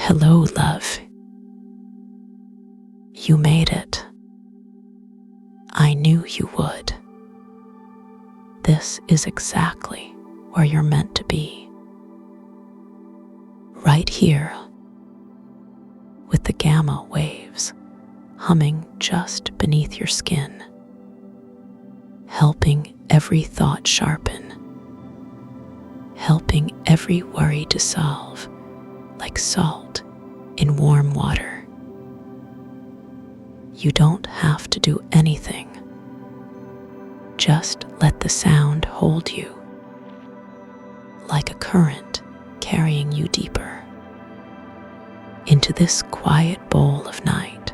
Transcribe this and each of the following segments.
Hello, love. You made it. I knew you would. This is exactly where you're meant to be. Right here, with the gamma waves humming just beneath your skin, helping every thought sharpen, helping every worry dissolve like salt in warm water. You don't have to do anything. Just let the sound hold you, like a current carrying you deeper into this quiet bowl of night.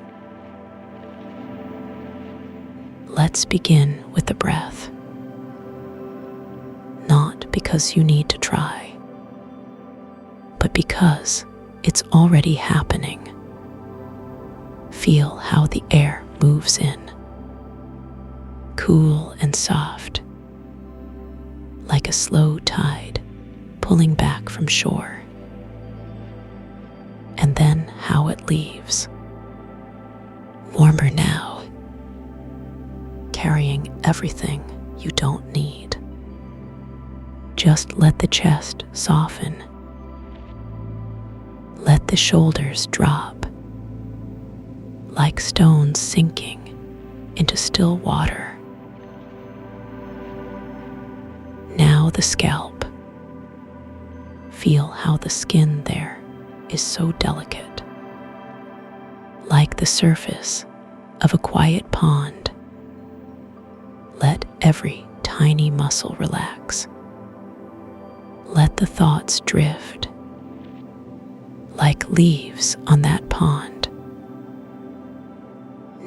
Let's begin with the breath. Not because you need to try, but because it's already happening. Feel how the air moves in, cool and soft, like a slow tide pulling back from shore. And then how it leaves, warmer now, carrying everything you don't need. Just let the chest soften. Let the shoulders drop, like stones sinking into still water. Now the scalp. Feel how the skin there is so delicate, like the surface of a quiet pond. Let every tiny muscle relax. Let the thoughts drift, like leaves on that pond.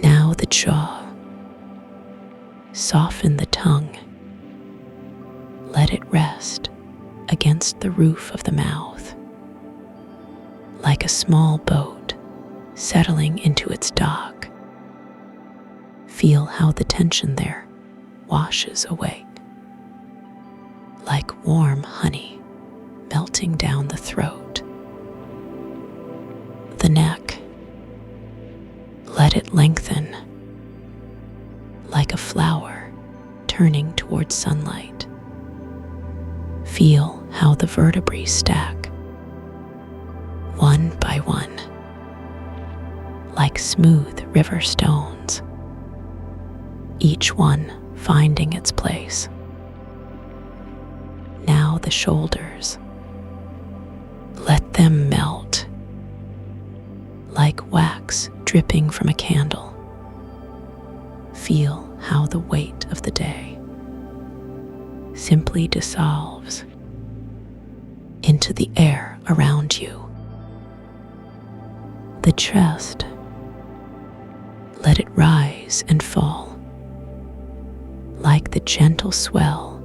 Now the jaw. Soften the tongue. Let it rest against the roof of the mouth, like a small boat settling into its dock. Feel how the tension there washes away, like warm honey melting down the throat. The neck. Let it lengthen, like a flower turning towards sunlight. Feel how the vertebrae stack, one by one, like smooth river stones, each one finding its place. Now the shoulders. Let them melt, like wax dripping from a candle. Feel how the weight of the day simply dissolves into the air around you. The chest. Let it rise and fall, like the gentle swell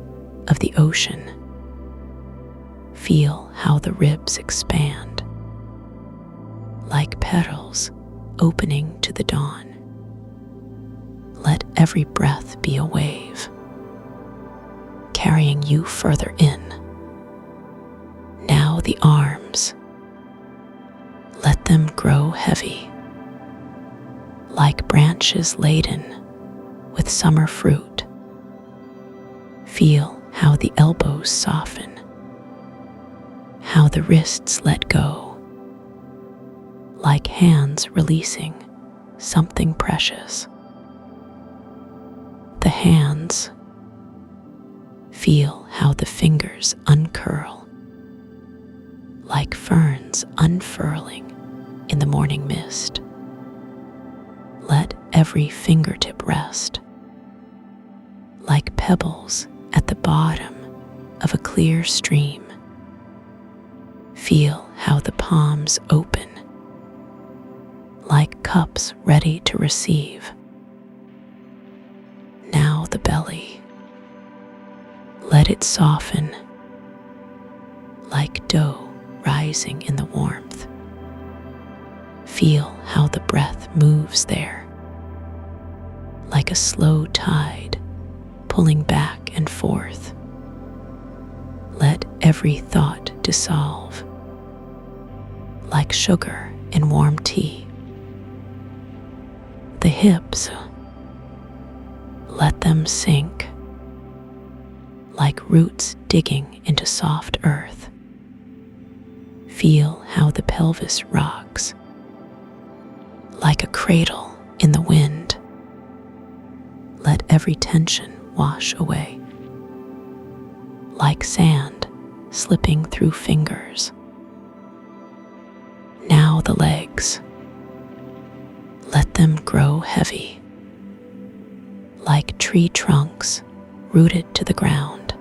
of the ocean. Feel how the ribs expand, like petals opening to the dawn. Let every breath be a wave, carrying you further in. Now the arms. Let them grow heavy, like branches laden with summer fruit. Feel how the elbows soften, how the wrists let go, like hands releasing something precious. The hands. Feel how the fingers uncurl, like ferns unfurling in the morning mist. Let every fingertip rest, like pebbles at the bottom of a clear stream. Feel how the palms open, like cups ready to receive. Now the belly. Let it soften, like dough rising in the warmth. Feel how the breath moves there, like a slow tide pulling back and forth. Let every thought dissolve, like sugar in warm tea. The hips, let them sink like roots digging into soft earth. Feel how the pelvis rocks like a cradle in the wind. Let every tension wash away like sand slipping through fingers. Now the legs, let them grow heavy like tree trunks rooted to the ground.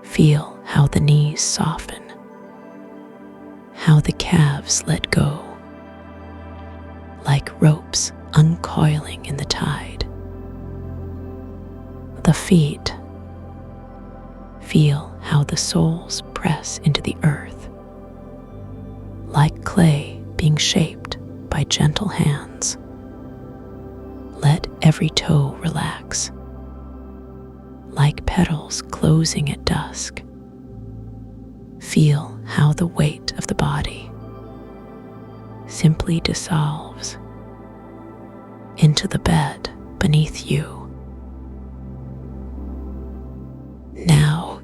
Feel how the knees soften, how the calves let go, like ropes uncoiling in the tide. The feet, feel how the soles press into the earth, like clay being shaped by gentle hands. Let every toe relax, like petals closing at dusk. Feel how the weight of the body simply dissolves into the bed beneath you. Now,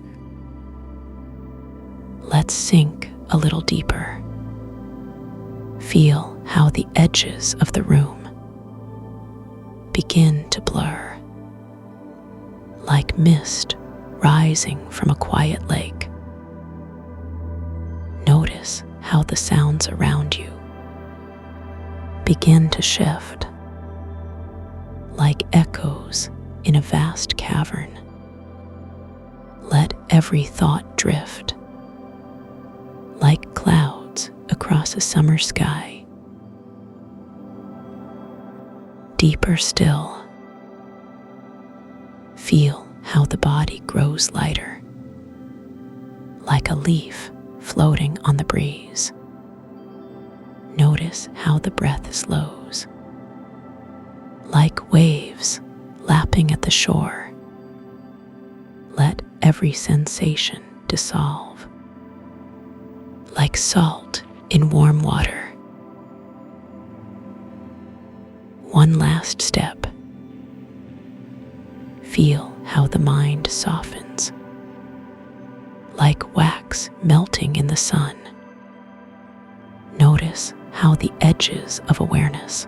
let's sink a little deeper. Feel how the edges of the room begin to blur, like mist rising from a quiet lake. Notice how the sounds around you begin to shift, like echoes in a vast cavern. Let every thought drift, like clouds across a summer sky. Deeper still, feel how the body grows lighter, like a leaf floating on the breeze. Notice how the breath slows, like waves lapping at the shore. Let every sensation dissolve, like salt in warm water. One last step. Feel how the mind softens, like wax melting in the sun. Notice how the edges of awareness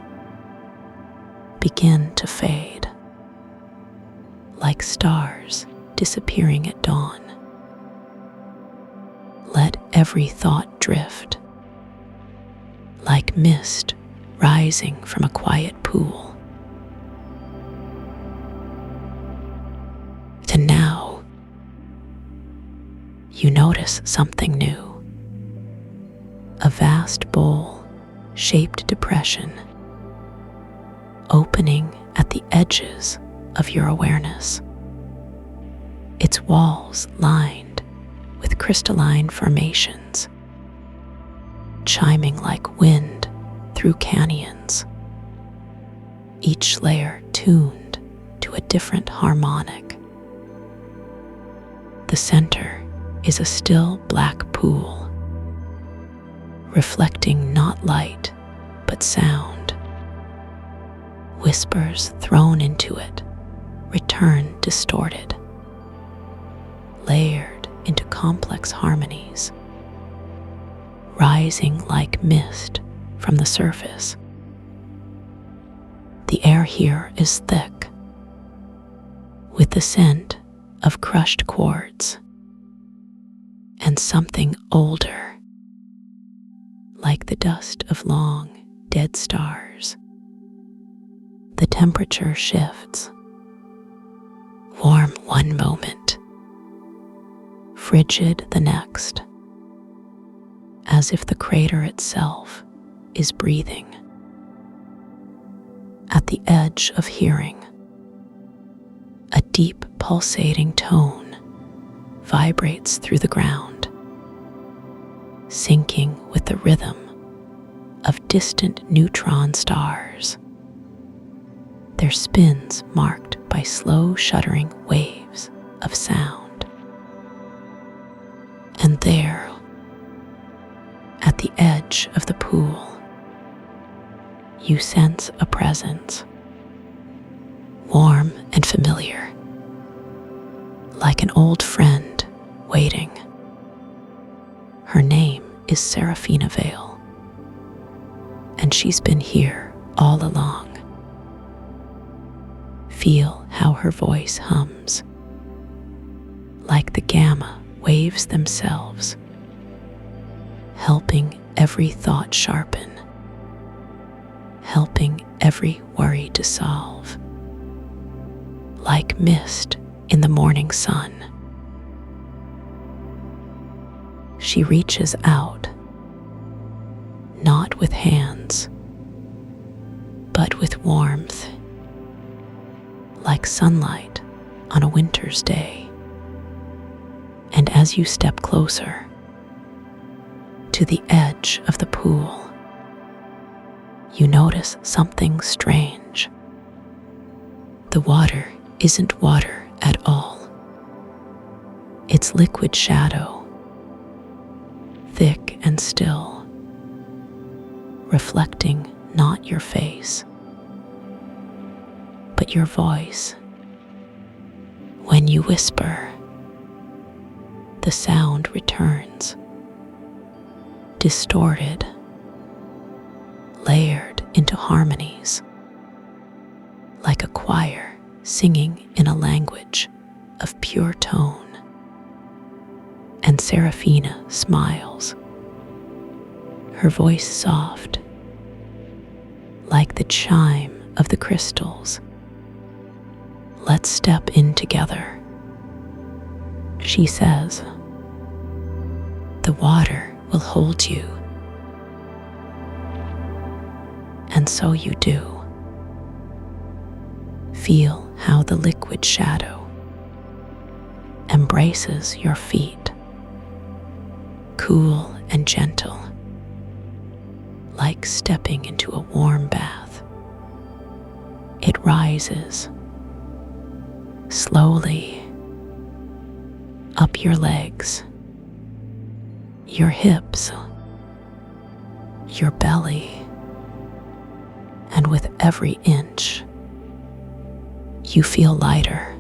begin to fade, like stars disappearing at dawn. Let every thought drift, like mist rising from a quiet pool. And now, you notice something new. A vast bowl-shaped depression opening at the edges of your awareness. Its walls lined with crystalline formations, chiming like wind through canyons, each layer tuned to a different harmonic. The center is a still black pool, reflecting not light but sound. Whispers thrown into it return distorted, layered into complex harmonies, rising like mist from the surface. The air here is thick, with the scent of crushed quartz and something older, like the dust of long, dead stars. The temperature shifts, warm one moment, frigid the next, as if the crater itself is breathing. At the edge of hearing, a deep pulsating tone vibrates through the ground, syncing with the rhythm of distant neutron stars, their spins marked by slow shuddering waves of sound. And there, at the the edge of the pool, you sense a presence, warm and familiar, like an old friend waiting. Her name is Seraphina Vale, and she's been here all along. Feel how her voice hums, like the gamma waves themselves, helping every thought sharpen, helping every worry dissolve. Like mist in the morning sun, she reaches out, not with hands, but with warmth, like sunlight on a winter's day. And as you step closer to the edge of the pool, you notice something strange. The water isn't water at all. It's liquid shadow, thick and still, reflecting not your face, but your voice. When you whisper, the sound returns, distorted, layered into harmonies, like a choir singing in a language of pure tone. And Seraphina smiles, her voice soft, like the chime of the crystals. Let's step in together, she says. The water will hold you. And so you do. Feel how the liquid shadow embraces your feet, cool and gentle, like stepping into a warm bath. It rises slowly up your legs, your hips, your belly, and with every inch, you feel lighter.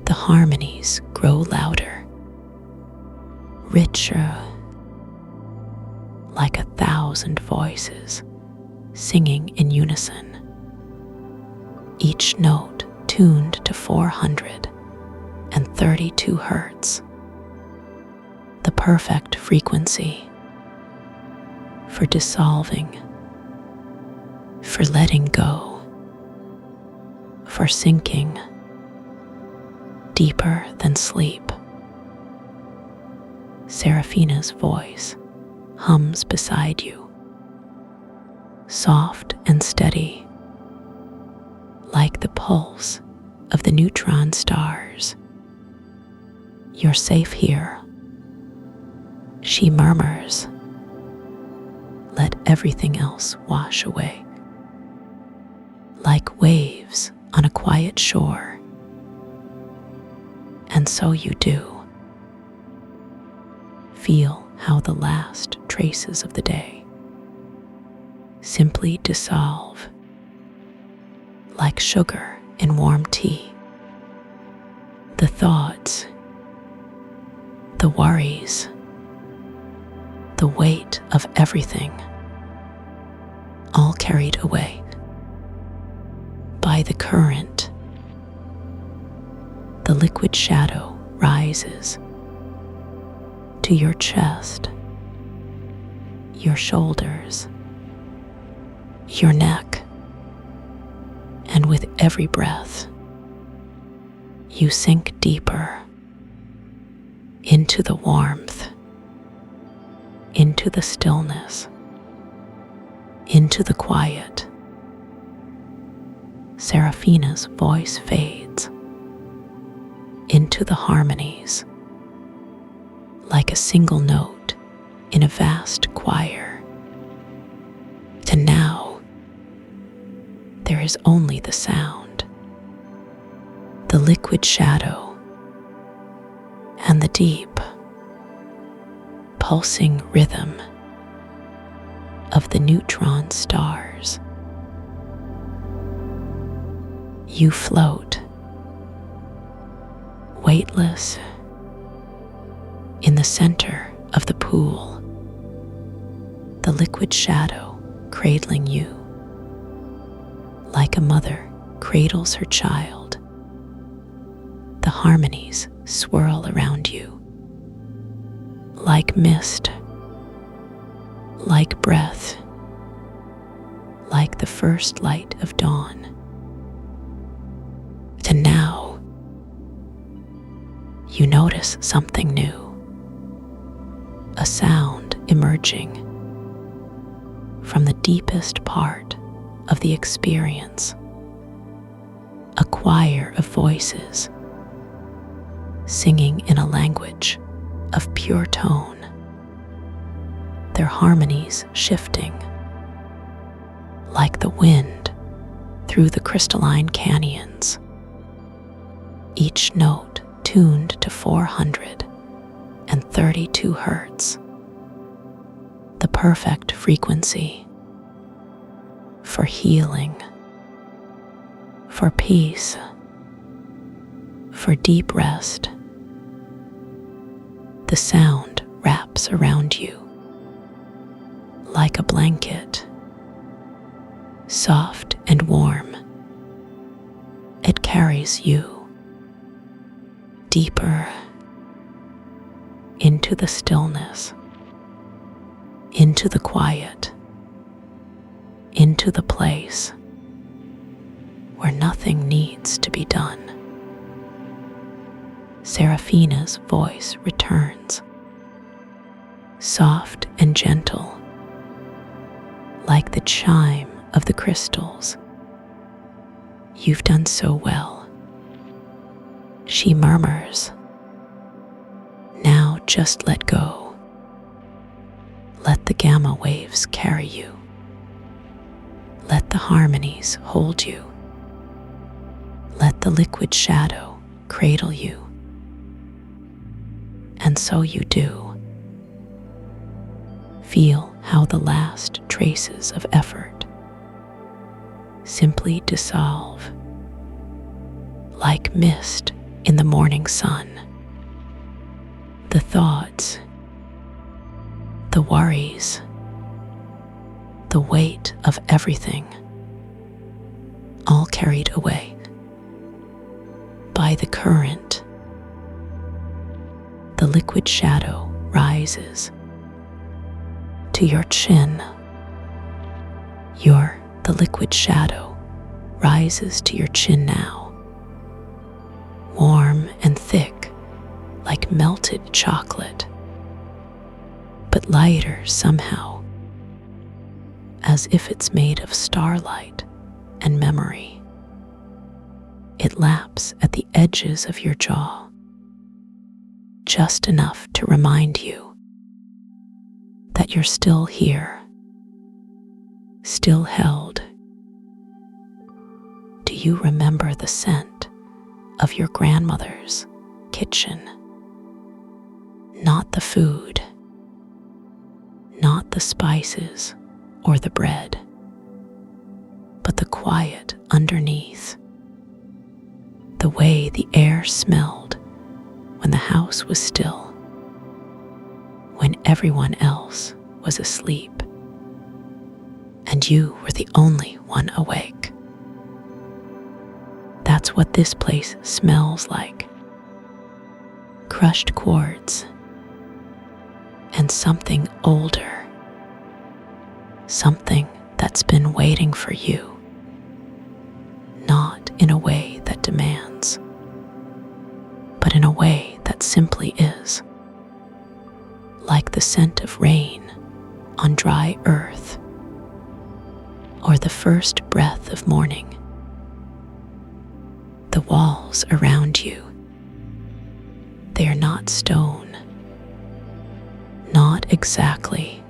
The harmonies grow louder, richer, like 1,000 voices singing in unison, each note tuned to 432 hertz, the perfect frequency for dissolving, for letting go, for sinking deeper than sleep. Seraphina's voice hums beside you, soft and steady, like the pulse of the neutron stars. You're safe here, she murmurs. Let everything else wash away, like waves on a quiet shore. And so you do. Feel how the last traces of the day simply dissolve, like sugar in warm tea. The thoughts, the worries, the weight of everything, all carried away by the current. The liquid shadow rises to your chest, your shoulders, your neck, and with every breath, you sink deeper into the warmth, into the stillness, into the quiet. Seraphina's voice fades into the harmonies, like a single note in a vast choir. And now, there is only the sound, the liquid shadow, and the deep, pulsing rhythm of the neutron stars. You float, weightless, in the center of the pool, the liquid shadow cradling you, like a mother cradles her child. The harmonies swirl around you, like mist, like breath, like the first light of dawn. And now, you notice something new, a sound emerging from the deepest part of the experience, a choir of voices singing in a language of pure tone, their harmonies shifting like the wind through the crystalline canyons, each note tuned to 432 hertz, the perfect frequency for healing, for peace, for deep rest. The sound wraps around you like a blanket, soft and warm. It carries you deeper into the stillness, into the quiet, into the place where nothing needs to be done. Seraphina's voice returns, soft and gentle, like the chime of the crystals. You've done so well. She murmurs, now just let go. Let the gamma waves carry you. Let the harmonies hold you. Let the liquid shadow cradle you. And so you do. Feel how the last traces of effort simply dissolve, like mist in the morning sun. The thoughts, the worries, the weight of everything, all carried away by the current. The liquid shadow rises to your chin. The liquid shadow rises to your chin now, warm and thick like melted chocolate, but lighter somehow, as if it's made of starlight and memory. It laps at the edges of your jaw, just enough to remind you that you're still here, still held. Do you remember the scent of your grandmother's kitchen? Not the food, not the spices or the bread, but the quiet underneath, the way the air smelled when the house was still, when everyone else was asleep, and you were the only one awake. That's what this place smells like. Crushed quartz and something older, something that's been waiting for you, not in a way that demands, but in a way that simply is, like the scent of rain on dry earth, or the first breath of morning. The walls around you, they are not stone, not exactly.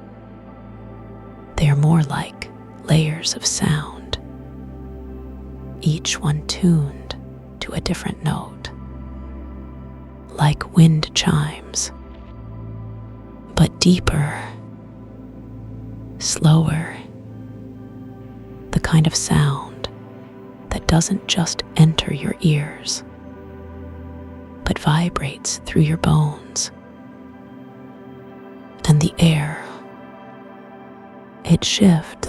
They are more like layers of sound, each one tuned to a different note, like wind chimes, but deeper, slower, the kind of sound that doesn't just enter your ears, but vibrates through your bones. And the air, it shifts,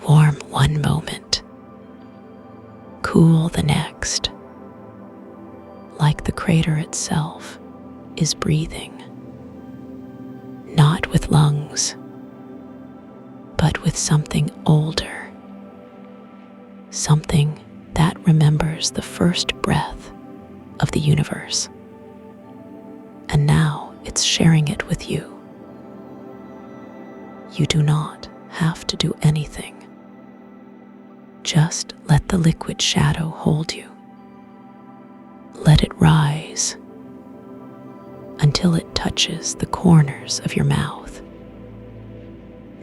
warm one moment, cool the next, like the crater itself is breathing, not with lungs, but with something older, something that remembers the first breath of the universe. And now it's sharing it with you. You do not have to do anything. Just let the liquid shadow hold you. Let it rise until it touches the corners of your mouth.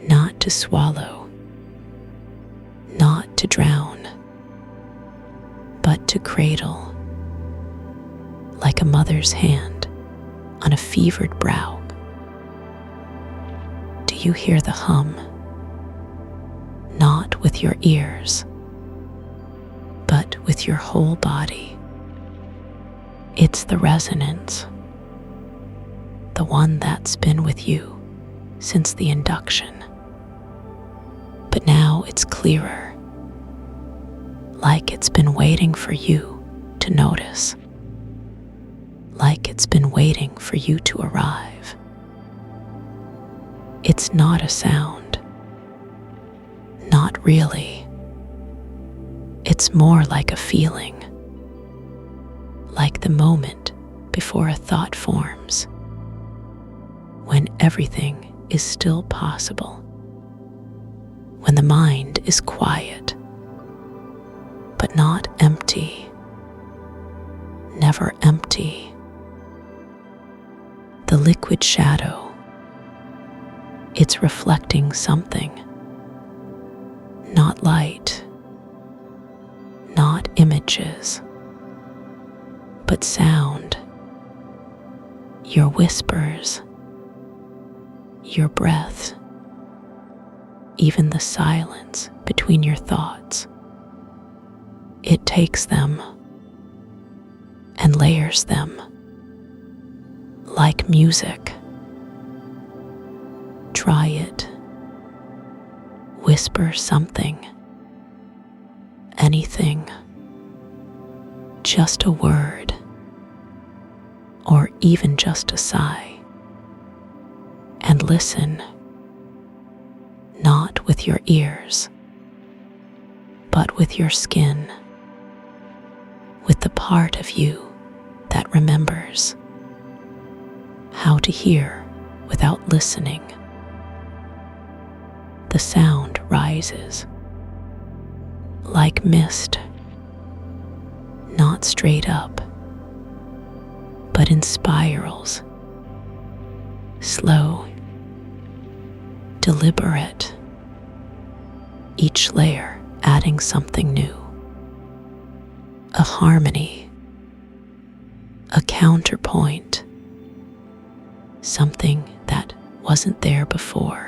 Not to swallow, not to drown, but to cradle, like a mother's hand on a fevered brow. Do you hear the hum? Not with your ears, but with your whole body. It's the resonance, the one that's been with you since the induction. But now it's clearer, like it's been waiting for you to notice, like it's been waiting for you to arrive. It's not a sound, not really. It's more like a feeling, like the moment before a thought forms, when everything is still possible, when the mind is quiet, but not empty, never empty. The liquid shadow, it's reflecting something, not light, not images, but sound, your whispers, your breath, even the silence between your thoughts. It takes them and layers them like music. Try it. Whisper something, anything, just a word, or even just a sigh, and listen, not with your ears, but with your skin, with the part of you that remembers how to hear without listening. The sound rises like mist, not straight up, but in spirals, slow, deliberate, each layer adding something new. A harmony, a counterpoint, something that wasn't there before.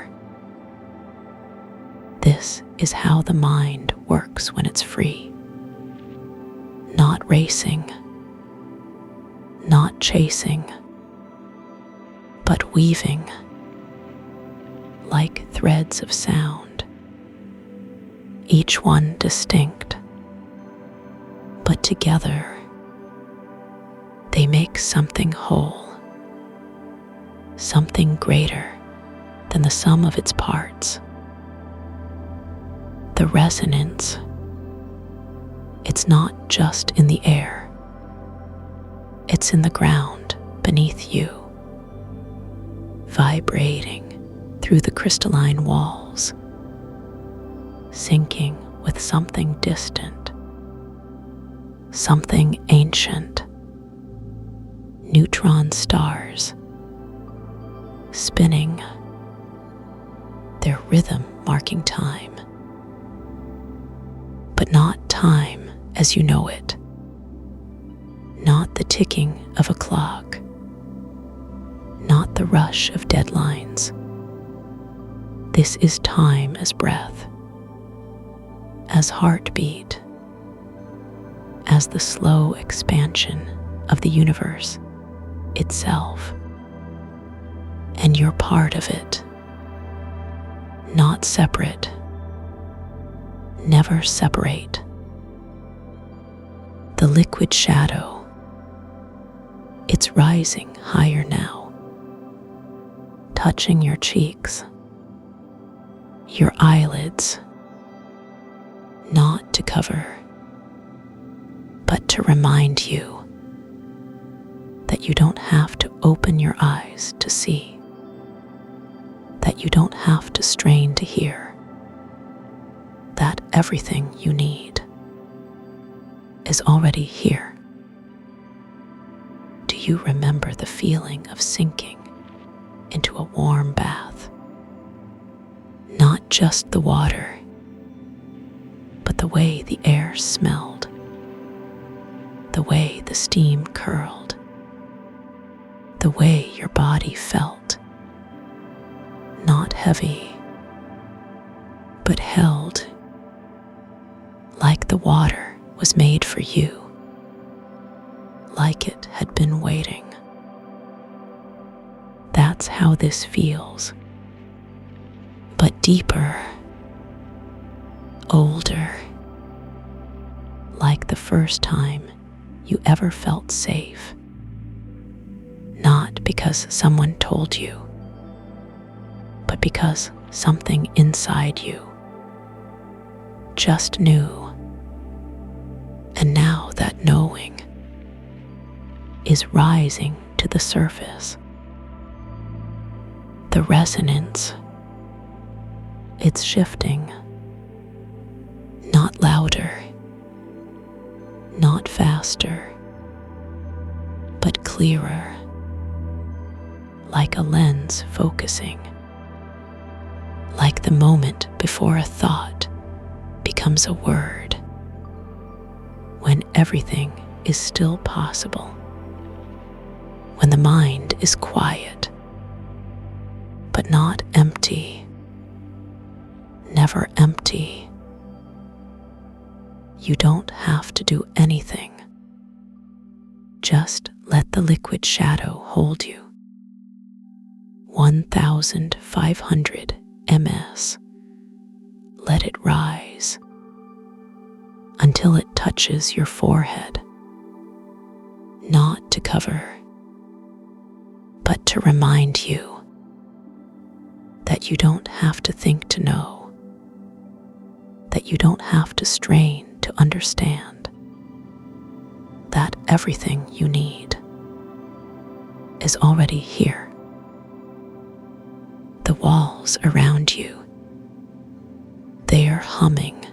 This is how the mind works when it's free. Not racing, not chasing, but weaving like threads of sound, each one distinct, but together they make something whole, something greater than the sum of its parts. The resonance, it's not just in the air, it's in the ground beneath you, vibrating through the crystalline walls, syncing with something distant, something ancient, neutron stars, spinning, their rhythm marking time. But not time as you know it, not the ticking of a clock, not the the rush of deadlines. This is time as breath, as heartbeat, as the slow expansion of the universe itself. And you're part of it, not separate, never separate. The liquid shadow, it's rising higher now, touching your cheeks, your eyelids, not to cover, but to remind you that you don't have to open your eyes to see, that you don't have to strain to hear, that everything you need is already here. Do you remember the feeling of sinking into a warm bath? Not just the water, but the way the air smelled, the way the steam curled, the way your body felt, not heavy, but held, like the water was made for you, like it had been waiting. That's how this feels, but deeper, older, like the first time you ever felt safe. Not because someone told you, but because something inside you just knew. And now that knowing is rising to the surface. The resonance, it's shifting, not louder, not faster, but clearer, like a lens focusing, like the moment before a thought becomes a word, when everything is still possible, when the mind is quiet, but not empty, never empty. You don't have to do anything. Just let the liquid shadow hold you. 1,500 ms. Let it rise until it touches your forehead, not to cover, but to remind you that you don't have to think to know, that you don't have to strain to understand, that everything you need is already here. The walls around you, they are humming,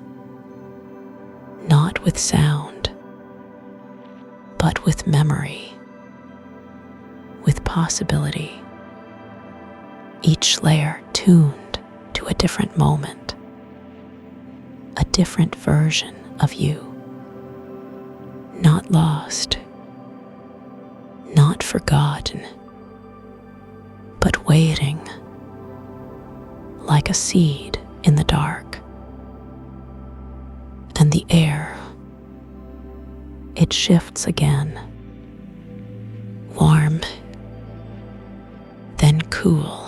not with sound, but with memory, with possibility. Each layer tuned to a different moment, a different version of you. Not lost, not forgotten, but waiting, like a seed in the dark. And the air, it shifts again, warm, then cool,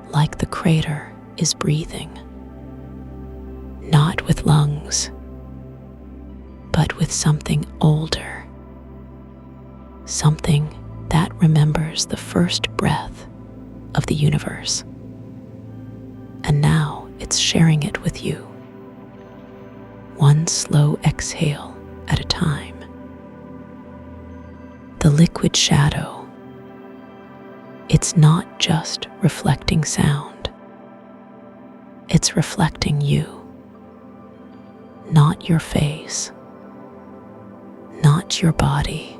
like the crater is breathing, not with lungs, but with something older, something that remembers the first breath of the universe. And now it's sharing it with you, one slow exhale at a time. The liquid shadow, it's not just reflecting sound, it's reflecting you, not your face, not your body,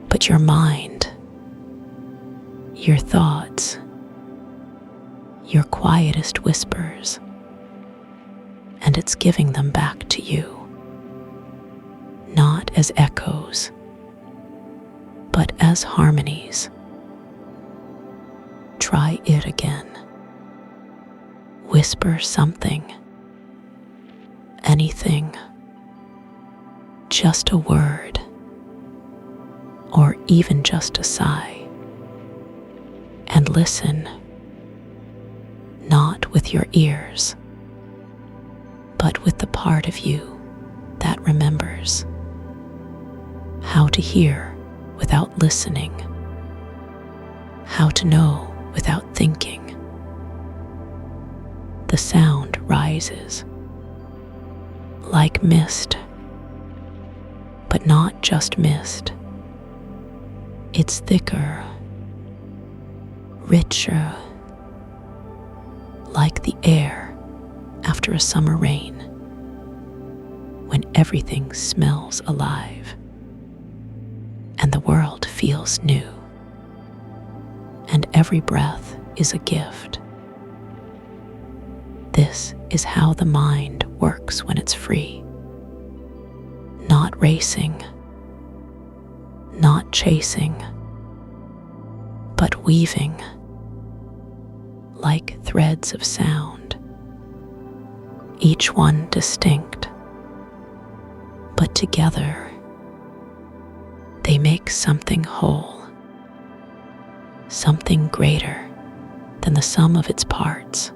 but your mind, your thoughts, your quietest whispers, and it's giving them back to you, not as echoes, but as harmonies. Try it again. Whisper something, anything, just a word, or even just a sigh, and listen, not with your ears, but with the part of you that remembers how to hear without listening, how to know without thinking. The sound rises like mist, but not just mist. It's thicker, richer, like the air after a summer rain, when everything smells alive and the world feels new, and every breath is a gift. This is how the mind works when it's free, not racing, not chasing, but weaving like threads of sound, each one distinct, but together they make something whole, something greater than the sum of its parts,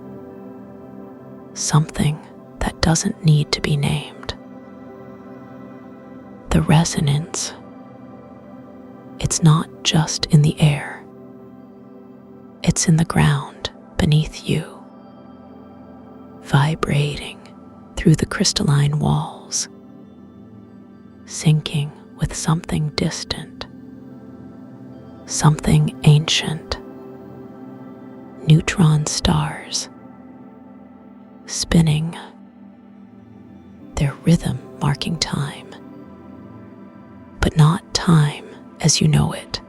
something that doesn't need to be named. The resonance, it's not just in the air, it's in the ground beneath you, vibrating through the crystalline walls, syncing with something distant, something ancient, neutron stars, spinning, their rhythm marking time, but not time as you know it.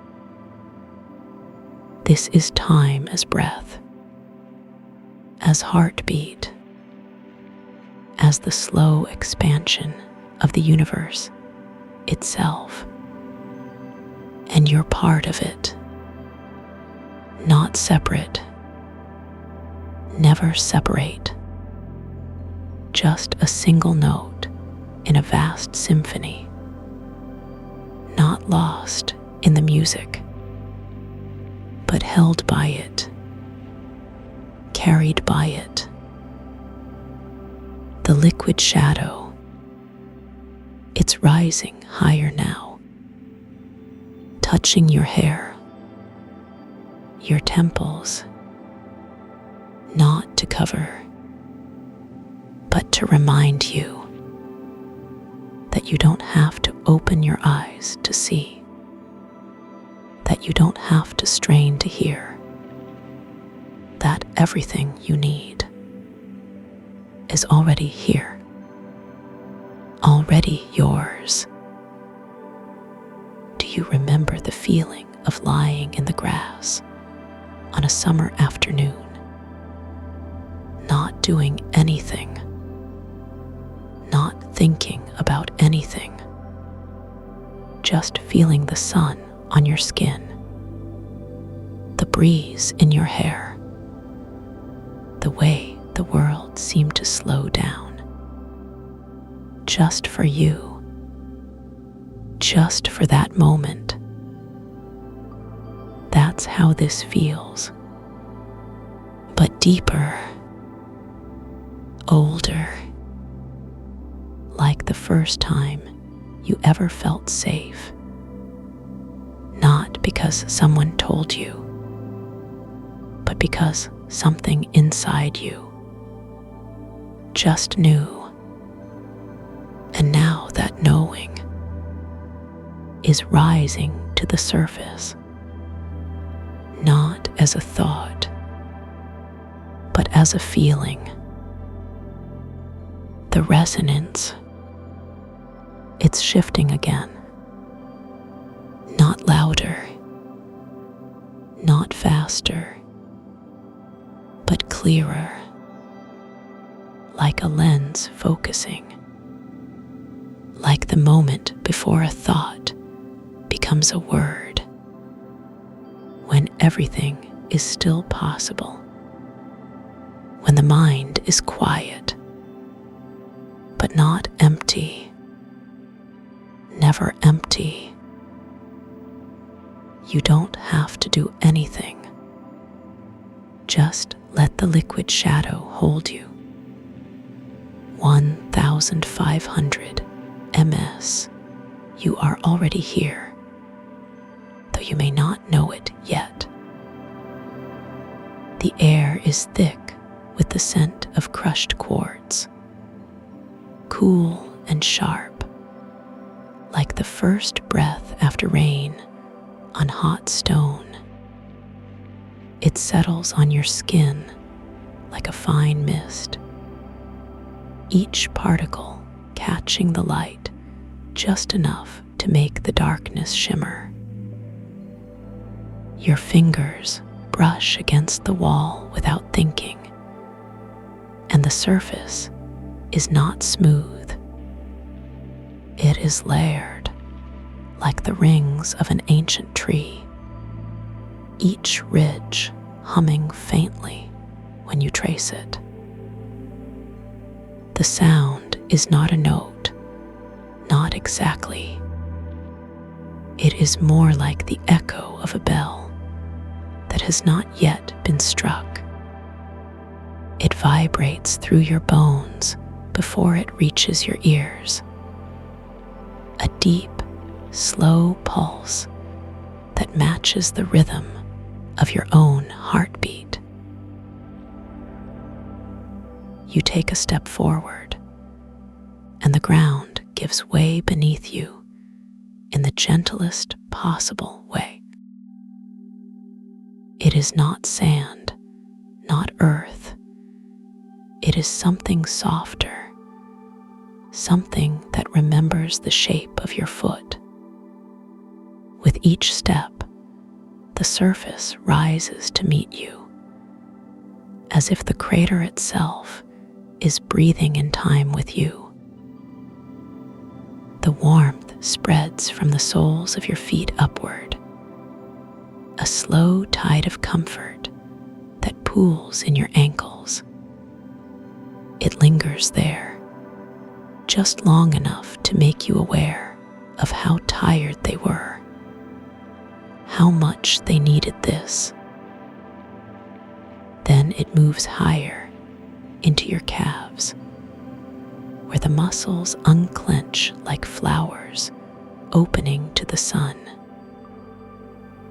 This is time as breath, as heartbeat, as the slow expansion of the universe itself, and you're part of it, not separate, never separate, just a single note in a vast symphony, not lost in the music, but held by it, carried by it. The liquid shadow, it's rising higher now, touching your hair, your temples, not to cover, but to remind you that you don't have to open your eyes to see, that you don't have to strain to hear, that everything you need is already here, already yours. Do you remember the feeling of lying in the grass on a summer afternoon, not doing anything, not thinking about anything, just feeling the sun on your skin, the breeze in your hair, the way the world seemed to slow down, just for you, just for that moment. That's how this feels, but deeper, older, like the first time you ever felt safe, not because someone told you, but because something inside you just knew. And now that knowing is rising to the surface, not as a thought, but as a feeling. The resonance, it's shifting again, not louder, not faster, but clearer, like a lens focusing, like the moment before a thought becomes a word, when everything is still possible, when the mind is quiet, but not empty, never empty. You don't have to do anything. Just let the liquid shadow hold you. 1,500 ms. You are already here, though you may not know it yet. The air is thick with the scent of crushed quartz, cool and sharp, like the first breath after rain on hot stone. It settles on your skin like a fine mist, each particle catching the light just enough to make the darkness shimmer. Your fingers brush against the wall without thinking, and the surface is not smooth. It is layered, like the rings of an ancient tree, each ridge humming faintly when you trace it. The sound is not a note, not exactly. It is more like the echo of a bell that has not yet been struck. It vibrates through your bones before it reaches your ears. A deep, slow pulse that matches the rhythm of your own heartbeat. You take a step forward, and the ground gives way beneath you in the gentlest possible way. It is not sand, not earth. It is something softer, something that remembers the shape of your foot. With each step, the surface rises to meet you, as if the crater itself is breathing in time with you. The warmth spreads from the soles of your feet upward, a slow tide of comfort that pools in your ankles. It lingers there, just long enough to make you aware of how tired they were, how much they needed this. Then it moves higher into your calves, where the muscles unclench like flowers opening to the sun.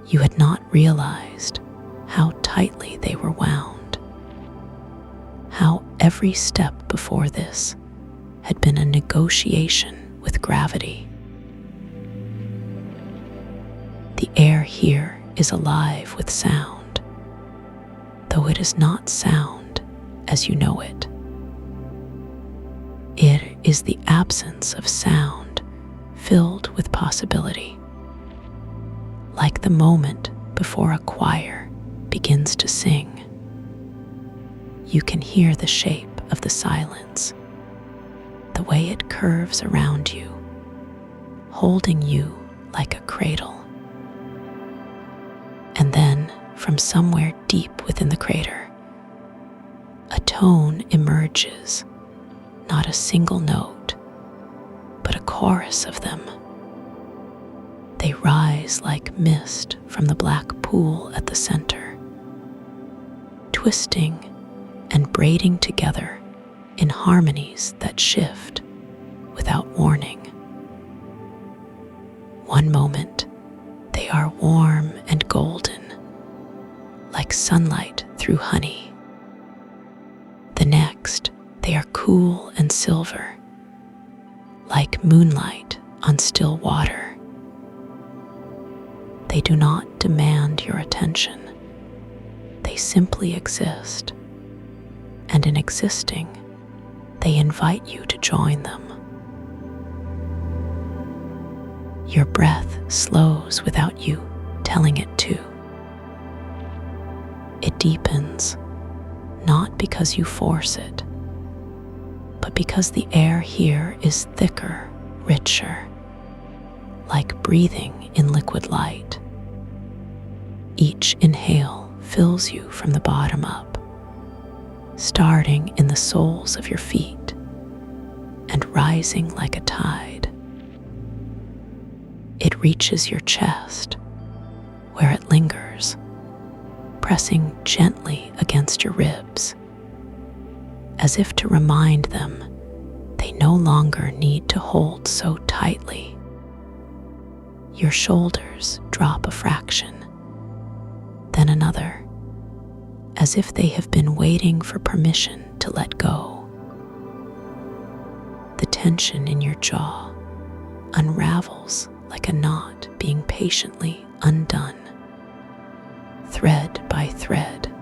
You had not realized how tightly they were wound, how every step before this had been a negotiation with gravity. The air here is alive with sound, though it is not sound as you know it. It is the absence of sound filled with possibility, like the moment before a choir begins to sing. You can hear the shape of the silence, the way it curves around you, holding you like a cradle. And then, from somewhere deep within the crater, a tone emerges, not a single note, but a chorus of them. They rise like mist from the black pool at the center, twisting and braiding together in harmonies that shift without warning. One moment, they are warm and golden, like sunlight through honey. The next, they are cool and silver, like moonlight on still water. They do not demand your attention. They simply exist, and in existing, they invite you to join them. Your breath slows without you telling it to. It deepens, not because you force it, but because the air here is thicker, richer, like breathing in liquid light. Each inhale fills you from the bottom up, starting in the soles of your feet and rising like a tide. It reaches your chest, where it lingers, pressing gently against your ribs, as if to remind them they no longer need to hold so tightly. Your shoulders drop a fraction, then another, as if they have been waiting for permission to let go. The tension in your jaw unravels like a knot being patiently undone, thread by thread.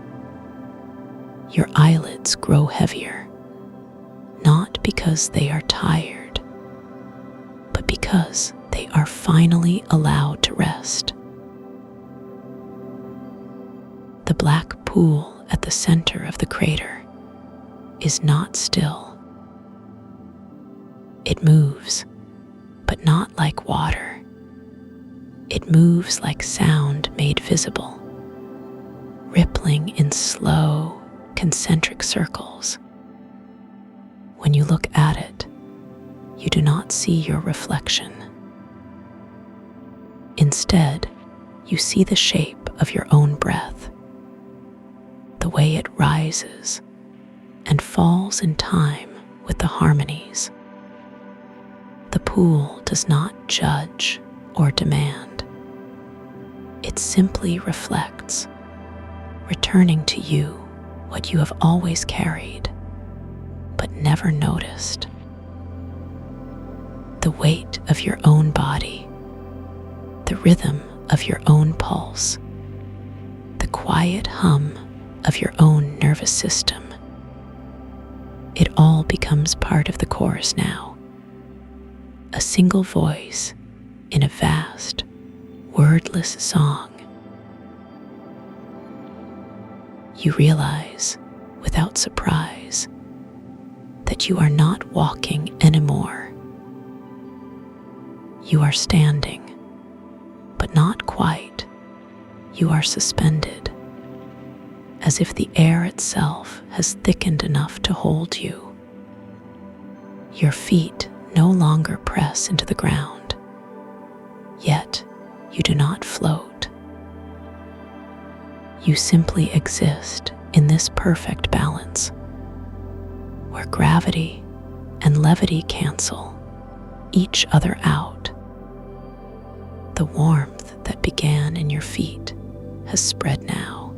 Your eyelids grow heavier, not because they are tired, but because they are finally allowed to rest. The black pool at the center of the crater is not still. It moves, but not like water. It moves like sound made visible, rippling in slow, concentric circles. When you look at it, you do not see your reflection. Instead, you see the shape of your own breath, the way it rises and falls in time with the harmonies. The pool does not judge or demand. It simply reflects, returning to you what you have always carried, but never noticed. The weight of your own body, the rhythm of your own pulse, the quiet hum of your own nervous system. It all becomes part of the chorus now, a single voice in a vast, wordless song. You realize, without surprise, that you are not walking anymore. You are standing, but not quite. You are suspended, as if the air itself has thickened enough to hold you. Your feet no longer press into the ground, yet you do not float. You simply exist in this perfect balance, where gravity and levity cancel each other out. The warmth that began in your feet has spread now,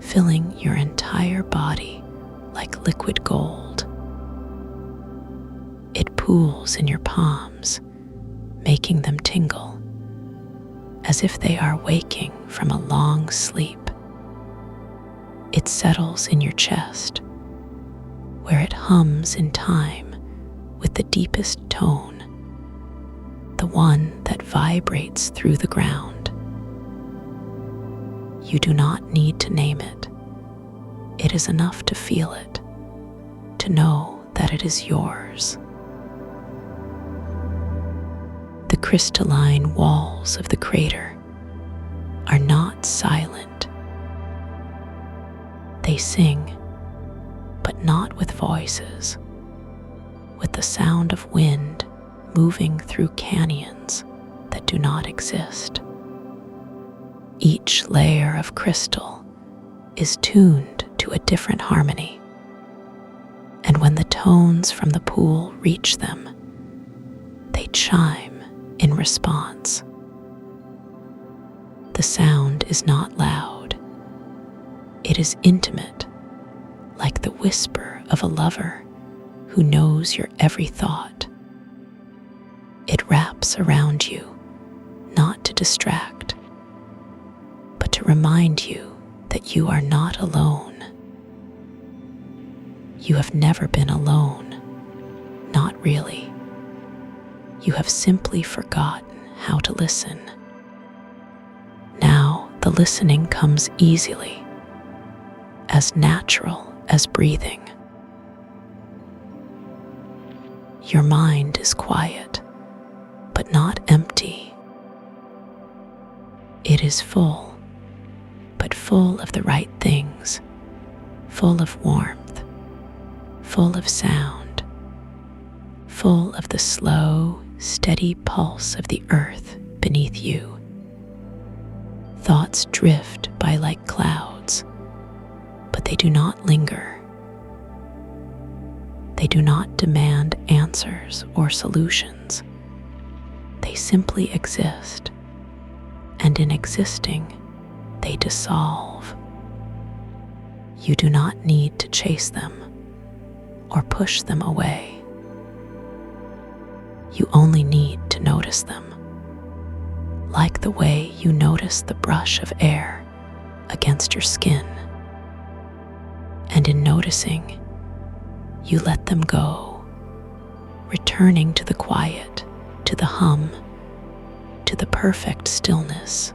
filling your entire body like liquid gold. It pools in your palms, making them tingle, as if they are waking from a long sleep. It settles in your chest, where it hums in time with the deepest tone, the one that vibrates through the ground. You do not need to name it. It is enough to feel it, to know that it is yours. The crystalline walls of the crater are not silent. They sing, but not with voices, with the sound of wind moving through canyons that do not exist. Each layer of crystal is tuned to a different harmony, and when the tones from the pool reach them, they chime in response. The sound is not loud. It is intimate, like the whisper of a lover who knows your every thought. It wraps around you, not to distract, but to remind you that you are not alone. You have never been alone, not really. You have simply forgotten how to listen. Now the listening comes easily, as natural as breathing. Your mind is quiet, but not empty. It is full, but full of the right things, full of warmth, full of sound, full of the slow, steady pulse of the earth beneath you. Thoughts drift by like clouds, but they do not linger. They do not demand answers or solutions. They simply exist, and in existing, they dissolve. You do not need to chase them or push them away. You only need to notice them, like the way you notice the brush of air against your skin. And in noticing, you let them go, returning to the quiet, to the hum, to the perfect stillness.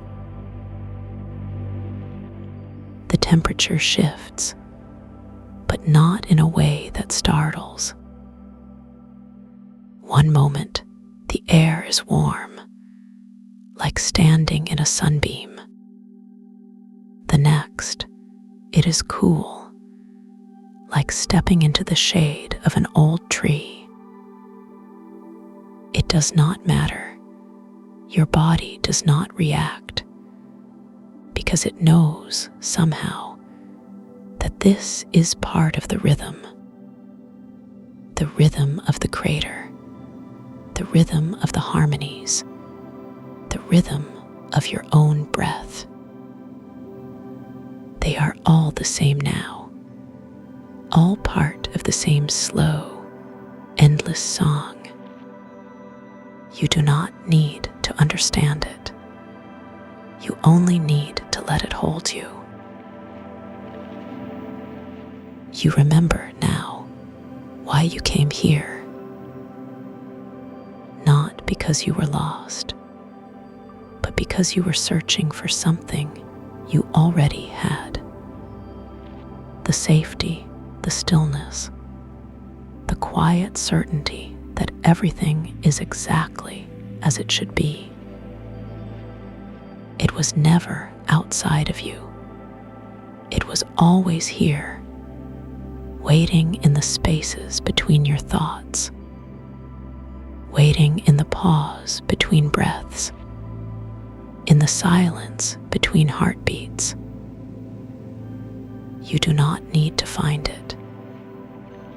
The temperature shifts, but not in a way that startles. One moment, the air is warm, like standing in a sunbeam. The next, it is cool, like stepping into the shade of an old tree. It does not matter. Your body does not react, because it knows somehow that this is part of the rhythm of the crater, the rhythm of the harmonies, the rhythm of your own breath. They are all the same now, all part of the same slow, endless song. You do not need to understand it. You only need to let it hold you. You remember now why you came here. Not because you were lost, but because you were searching for something you already had. The safety, the stillness, the quiet certainty that everything is exactly as it should be. It was never outside of you. It was always here, waiting in the spaces between your thoughts, waiting in the pause between breaths, in the silence between heartbeats. You do not need to find it.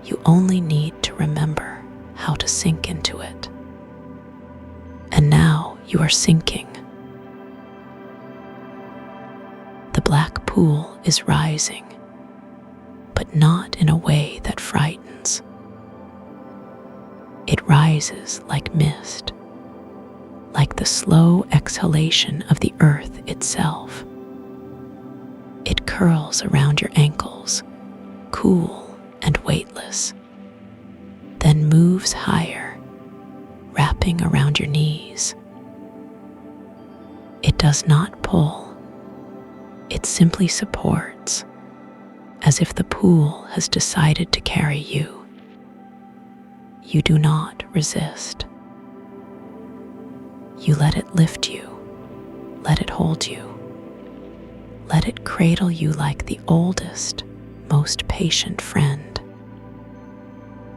You only need to remember how to sink into it. And now you are sinking. The black pool is rising, but not in a way that frightens. It rises like mist, like the slow exhalation of the earth itself. It curls around your ankles, cool and weightless, then moves higher, wrapping around your knees. It does not pull. It simply supports, as if the pool has decided to carry you. You do not resist. You let it lift you, let it hold you, let it cradle you like the oldest, most patient friend.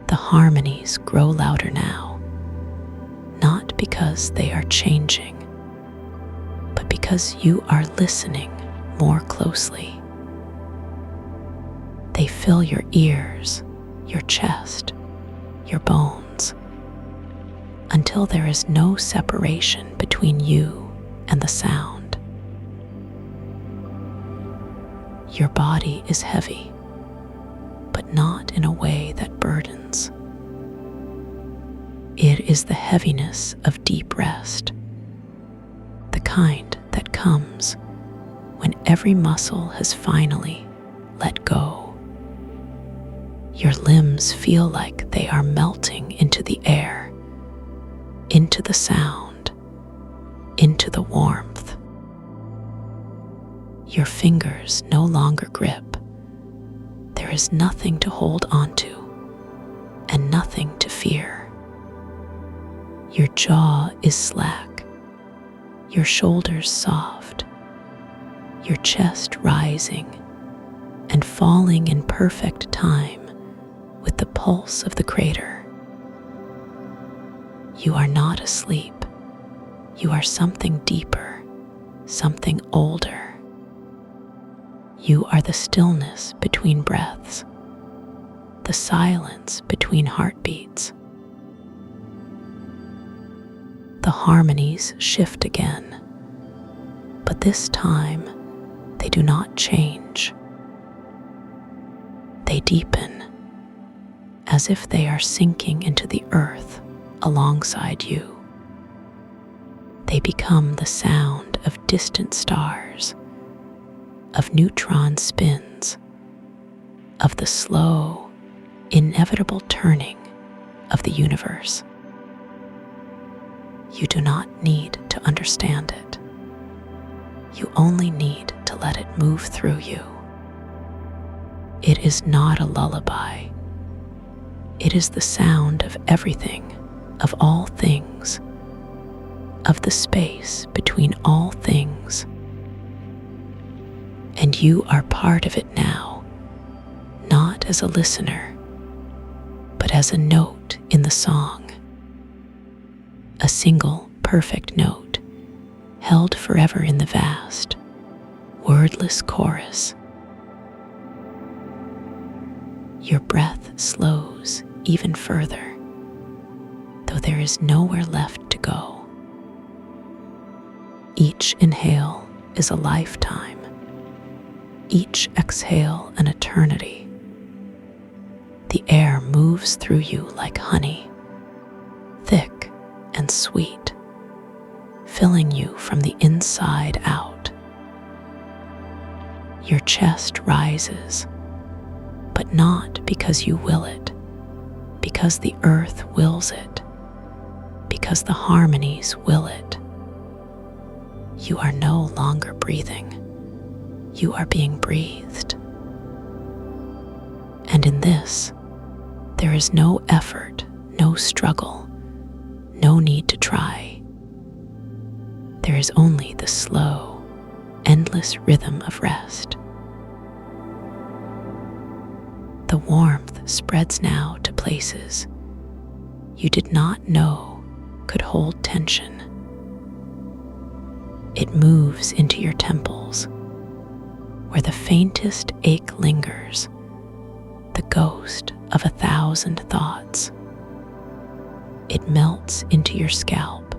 The harmonies grow louder now, not because they are changing, but because you are listening more closely. They fill your ears, your chest, your bones, until there is no separation between you and the sound. Your body is heavy, but not in a way that burdens. It is the heaviness of deep rest, the kind that comes when every muscle has finally let go. Your limbs feel like they are melting into the air, into the sound, into the warmth. Your fingers no longer grip. There is nothing to hold onto and nothing to fear. Your jaw is slack, your shoulders soft, your chest rising and falling in perfect time with the pulse of the crater. You are not asleep. You are something deeper, something older. You are the stillness between breaths, the silence between heartbeats. The harmonies shift again, but this time they do not change. They deepen, as if they are sinking into the earth alongside you. They become the sound of distant stars, of neutron spins, of the slow, inevitable turning of the universe. You do not need to understand it. You only need to let it move through you. It is not a lullaby. It is the sound of everything, of all things, of the space between all things. And you are part of it now, not as a listener, but as a note in the song. A single, perfect note, held forever in the vast, wordless chorus. Your breath slows even further, though there is nowhere left to go. Each inhale is a lifetime, each exhale an eternity. The air moves through you like honey, thick and sweet, filling you from the inside out. Your chest rises, but not because you will it, because the earth wills it, because the harmonies will it. You are no longer breathing. You are being breathed. And in this, there is no effort, no struggle, no need to try. There is only the slow, endless rhythm of rest. The warmth spreads now to places you did not know could hold tension. It moves into your temples, where the faintest ache lingers, the ghost of 1,000 thoughts. It melts into your scalp,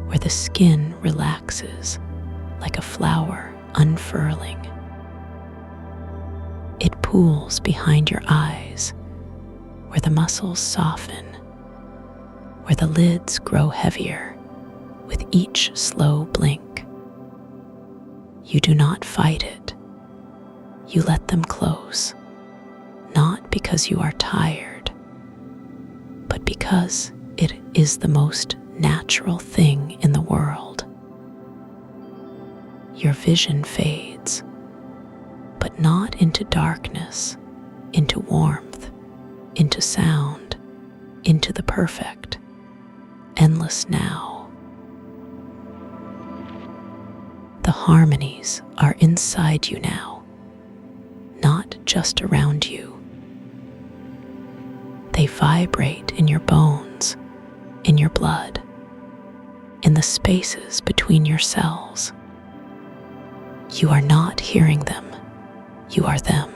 where the skin relaxes like a flower unfurling. It pools behind your eyes, where the muscles soften, where the lids grow heavier with each slow blink. You do not fight it. You let them close, not because you are tired, but because it is the most natural thing in the world. Your vision fades, but not into darkness, into warmth, into sound, into the perfect, endless now. The harmonies are inside you now, not just around you. They vibrate in your bones, in your blood, in the spaces between your cells. You are not hearing them, you are them.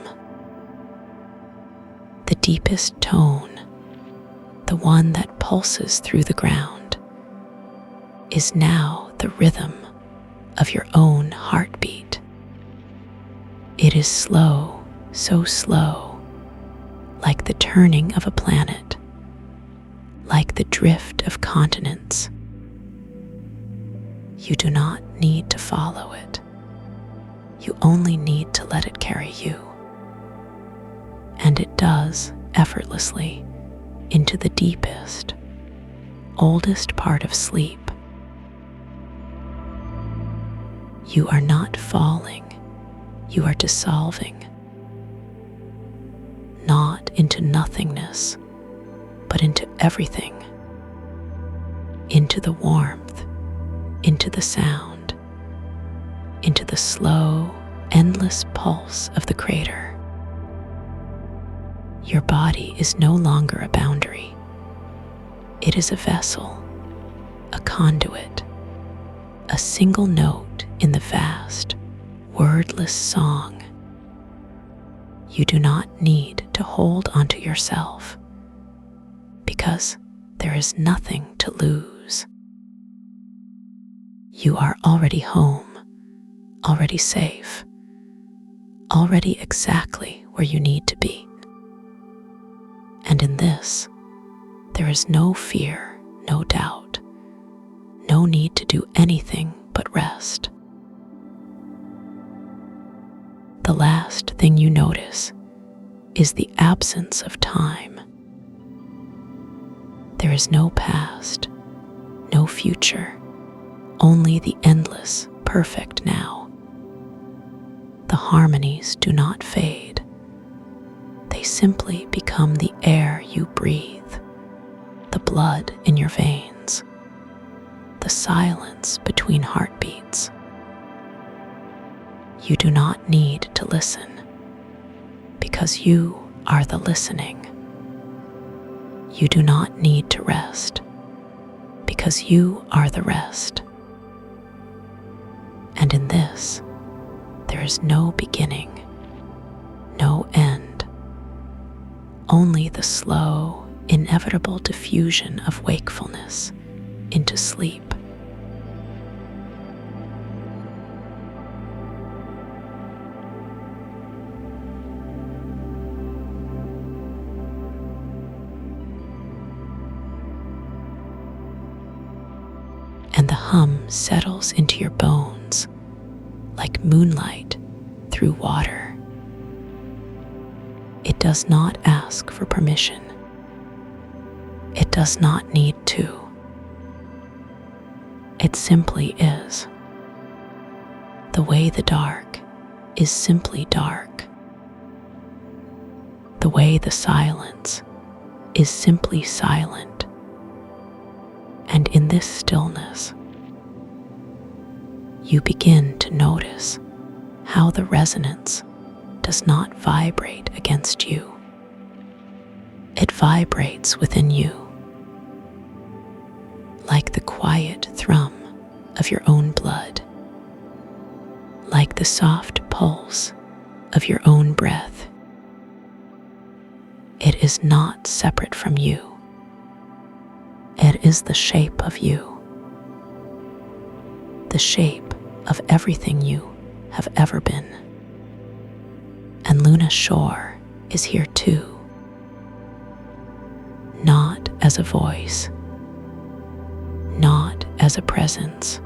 The deepest tone, the one that pulses through the ground, is now the rhythm of your own heartbeat. It is slow, so slow, like the turning of a planet, like the drift of continents. You do not need to follow it. You only need to let it carry you. And it does effortlessly into the deepest, oldest part of sleep. You are not falling, you are dissolving, not into nothingness, but into everything, into the warmth, into the sound, into the slow, endless pulse of the crater. Your body is no longer a boundary. It is a vessel, a conduit, a single note in the vast, wordless song. You do not need to hold onto yourself because there is nothing to lose. You are already home, already safe, already exactly where you need to be. And in this, there is no fear, no doubt, no need to do anything but rest. The last thing you notice is the absence of time. There is no past, no future, only the endless, perfect now. The harmonies do not fade. They simply become the air you breathe, the blood in your veins, the silence between heartbeats. You do not need to listen because you are the listening. You do not need to rest because you are the rest. And in this, there is no beginning, no end, only the slow, inevitable diffusion of wakefulness into sleep. And the hum settles into your bones like moonlight through water. It does not ask for permission. It does not need to. It simply is. The way the dark is simply dark. The way the silence is simply silent. And in this stillness, you begin to notice how the resonance does not vibrate against you. It vibrates within you, like the quiet thrum of your own blood, like the soft pulse of your own breath. It is not separate from you. It is the shape of you, the shape of everything you have ever been. And Luna Shore is here too, not as a voice, not as a presence,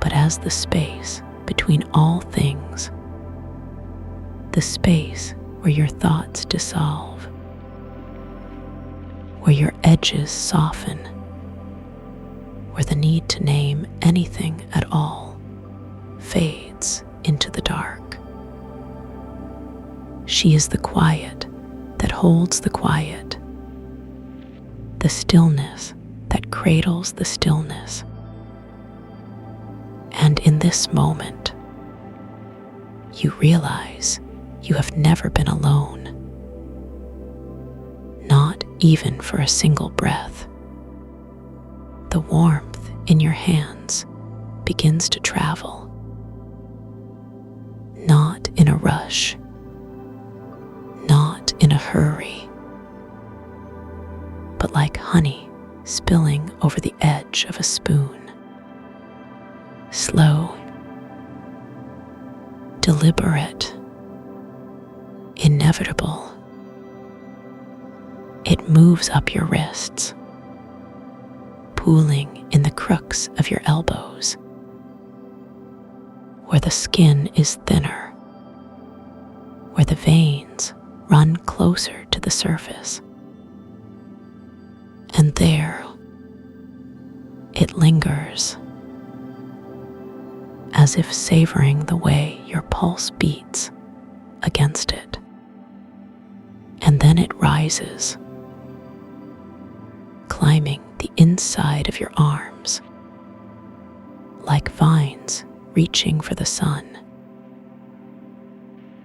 but as the space between all things, the space where your thoughts dissolve, where your edges soften, where the need to name anything at all fades into the dark. She is the quiet that holds the quiet, the stillness that cradles the stillness. And in this moment, you realize you have never been alone, not even for a single breath. The warmth in your hands begins to travel, not in a rush, not in a hurry, but like honey spilling over the edge of a spoon. Slow, deliberate, inevitable. It moves up your wrists, pooling in the crooks of your elbows, where the skin is thinner, where the veins run closer to the surface. And there, it lingers, as if savoring the way your pulse beats against it. And then it rises, climbing the inside of your arms, like vines reaching for the sun.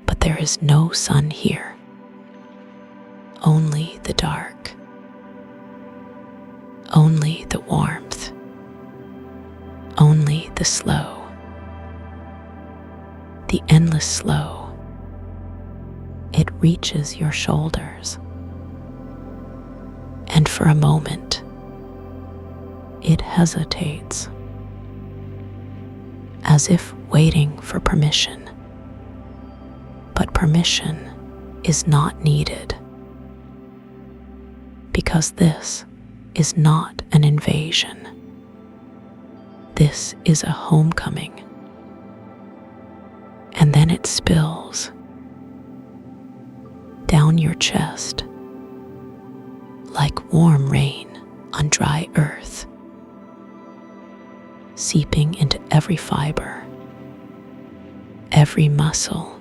But there is no sun here, only the dark, only the warmth, only the slow, the endless slow. It reaches your shoulders, and for a moment, it hesitates, as if waiting for permission. But permission is not needed, because this is not an invasion. This is a homecoming. And then it spills down your chest like warm rain on dry earth, seeping into every fiber, every muscle,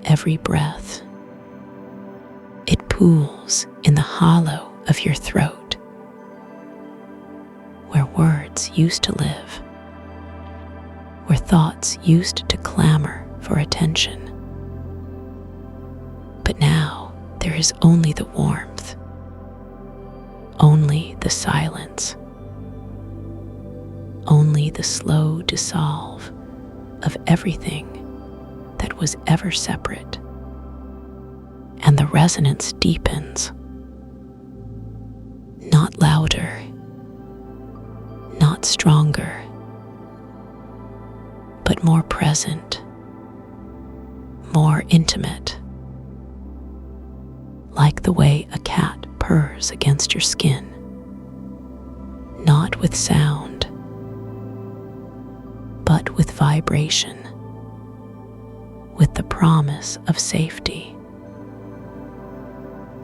every breath. It pools in the hollow of your throat, where words used to live, where thoughts used to clamor for attention. But now there is only the warmth, only the silence, only the slow dissolve of everything that was ever separate. And the resonance deepens, not louder, not stronger, but more present, more intimate, like the way a cat purrs against your skin, not with sound, but with vibration, with the promise of safety.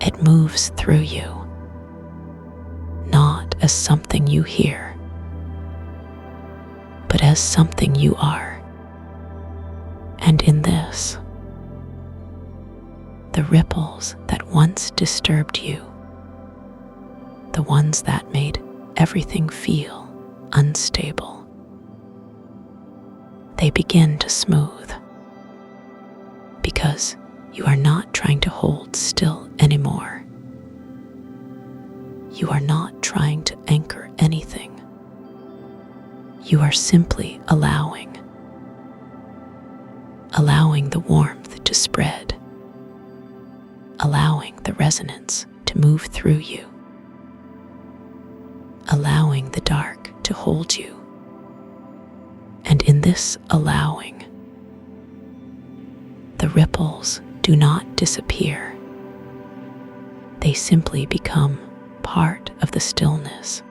It moves through you, not as something you hear, but as something you are. And in this, the ripples that once disturbed you, the ones that made everything feel unstable, they begin to smooth, because you are not trying to hold still anymore. You are not trying to anchor anything. You are simply allowing the warmth to spread, allowing the resonance to move through you, allowing the dark to hold you. And in this allowing, the ripples do not disappear. They simply become part of the stillness,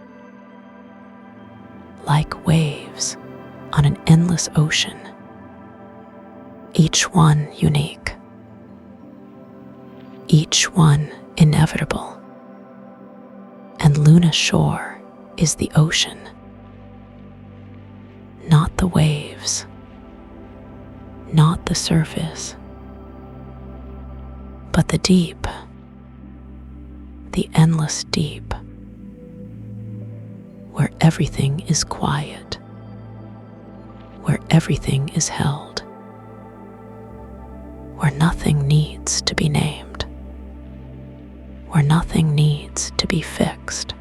like waves on an endless ocean, each one unique, each one inevitable. And Luna Shore is the ocean, not the waves, not the surface, but the deep, the endless deep, where everything is quiet, where everything is held, where nothing needs to be named, where nothing needs to be fixed,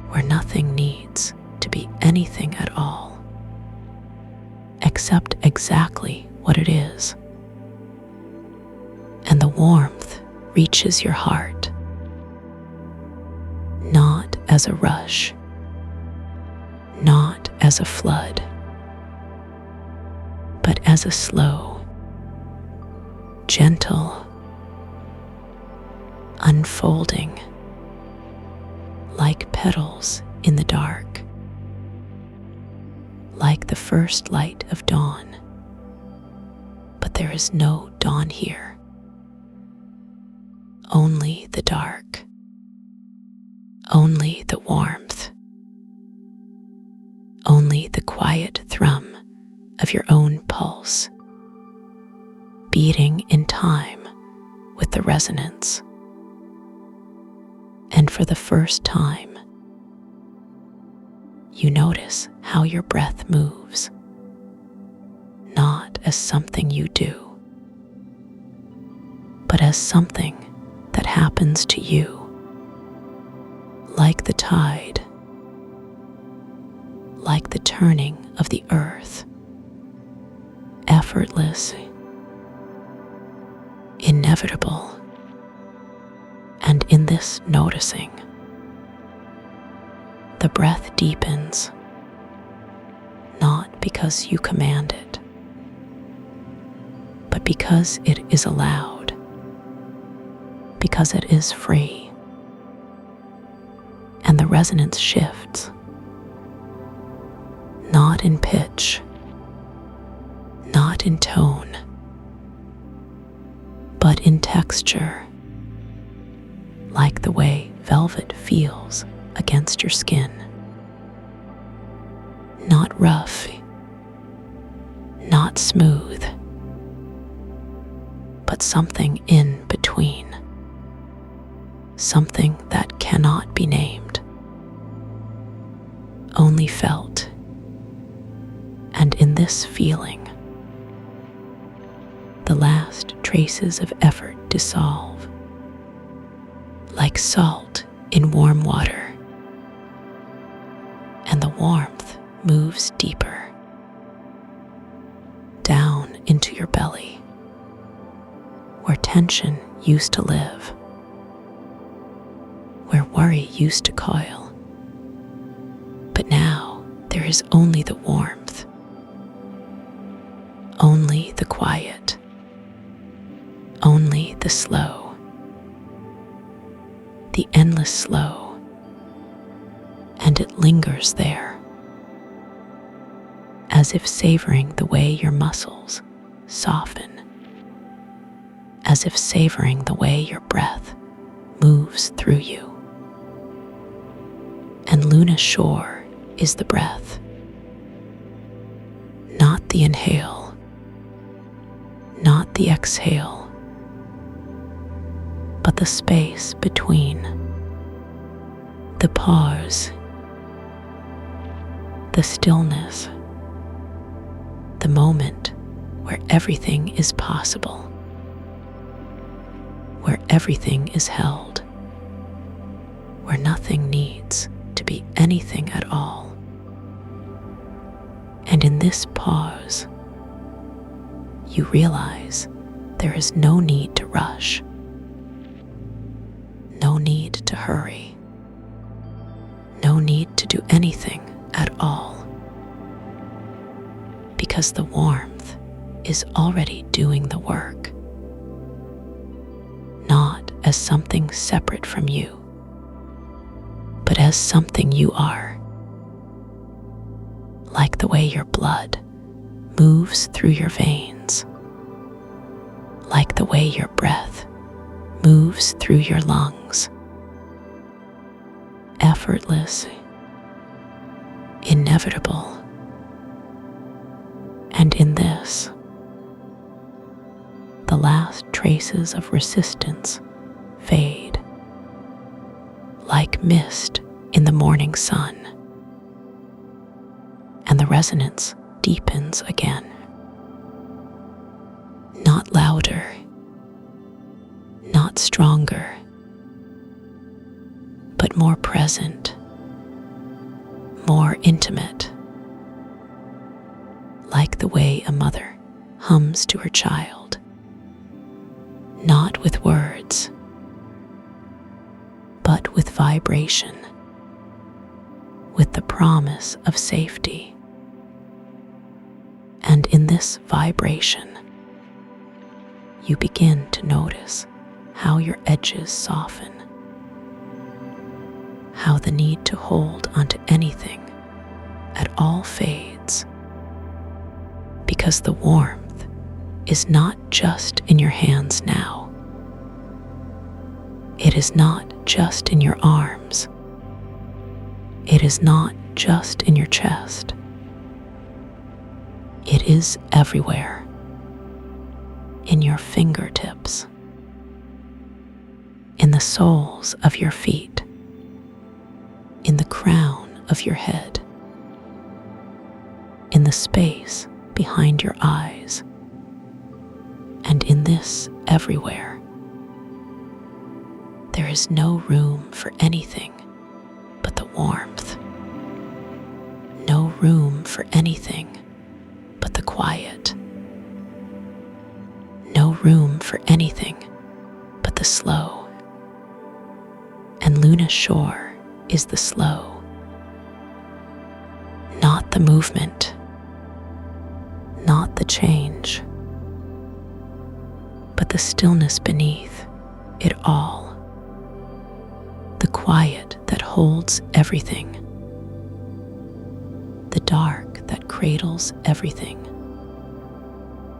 where nothing needs to be anything at all, except exactly what it is. And the warmth reaches your heart, not as a rush, not as a flood, but as a slow, gentle unfolding, like petals in the dark, like the first light of dawn. But there is no dawn here, only the dark, only the warmth, only the quiet thrum of your own pulse, beating in time with the resonance. And for the first time, you notice how your breath moves, not as something you do, but as something that happens to you, like the tide, like the turning of the earth, effortless, inevitable. And in this noticing, the breath deepens, not because you command it, but because it is allowed, because it is free. And the resonance shifts, not in pitch, not in tone, but in texture, like the way velvet feels against your skin. Not rough, not smooth, but something in between, something that cannot be named, only felt. And in this feeling, the last traces of effort dissolve, like salt in warm water, and the warmth moves deeper, down into your belly, where tension used to live, where worry used to coil. But now there is only the warmth, only the quiet, only the slow, the endless slow, and it lingers there, as if savoring the way your muscles soften, as if savoring the way your breath moves through you. And Luna's shore is the breath, not the inhale, not the exhale, but the space between, the pause, the stillness, the moment where everything is possible, where everything is held, where nothing needs to be anything at all. And in this pause, you realize there is no need to rush, no need to hurry, no need to do anything at all, because the warmth is already doing the work, not as something separate from you, but as something you are, like the way your blood moves through your veins, like the way your breath moves through your lungs, effortless, inevitable. And in this, the last traces of resistance fade, like mist in the morning sun, and the resonance deepens again, not louder, not stronger, but more present, more intimate, like the way a mother hums to her child, not with words, but with vibration, with the promise of safety. And in this vibration, you begin to notice how your edges soften, how the need to hold onto anything at all fades, because the warmth is not just in your hands now. It is not just in your arms. It is not just in your chest. It is everywhere, in your fingertips, in the soles of your feet, in the crown of your head, space behind your eyes. And in this everywhere, there is no room for anything but the warmth. No room for anything but the quiet. No room for anything but the slow. And Luna Shore is the slow. Not the movement, not the change, but the stillness beneath it all. The quiet that holds everything. The dark that cradles everything.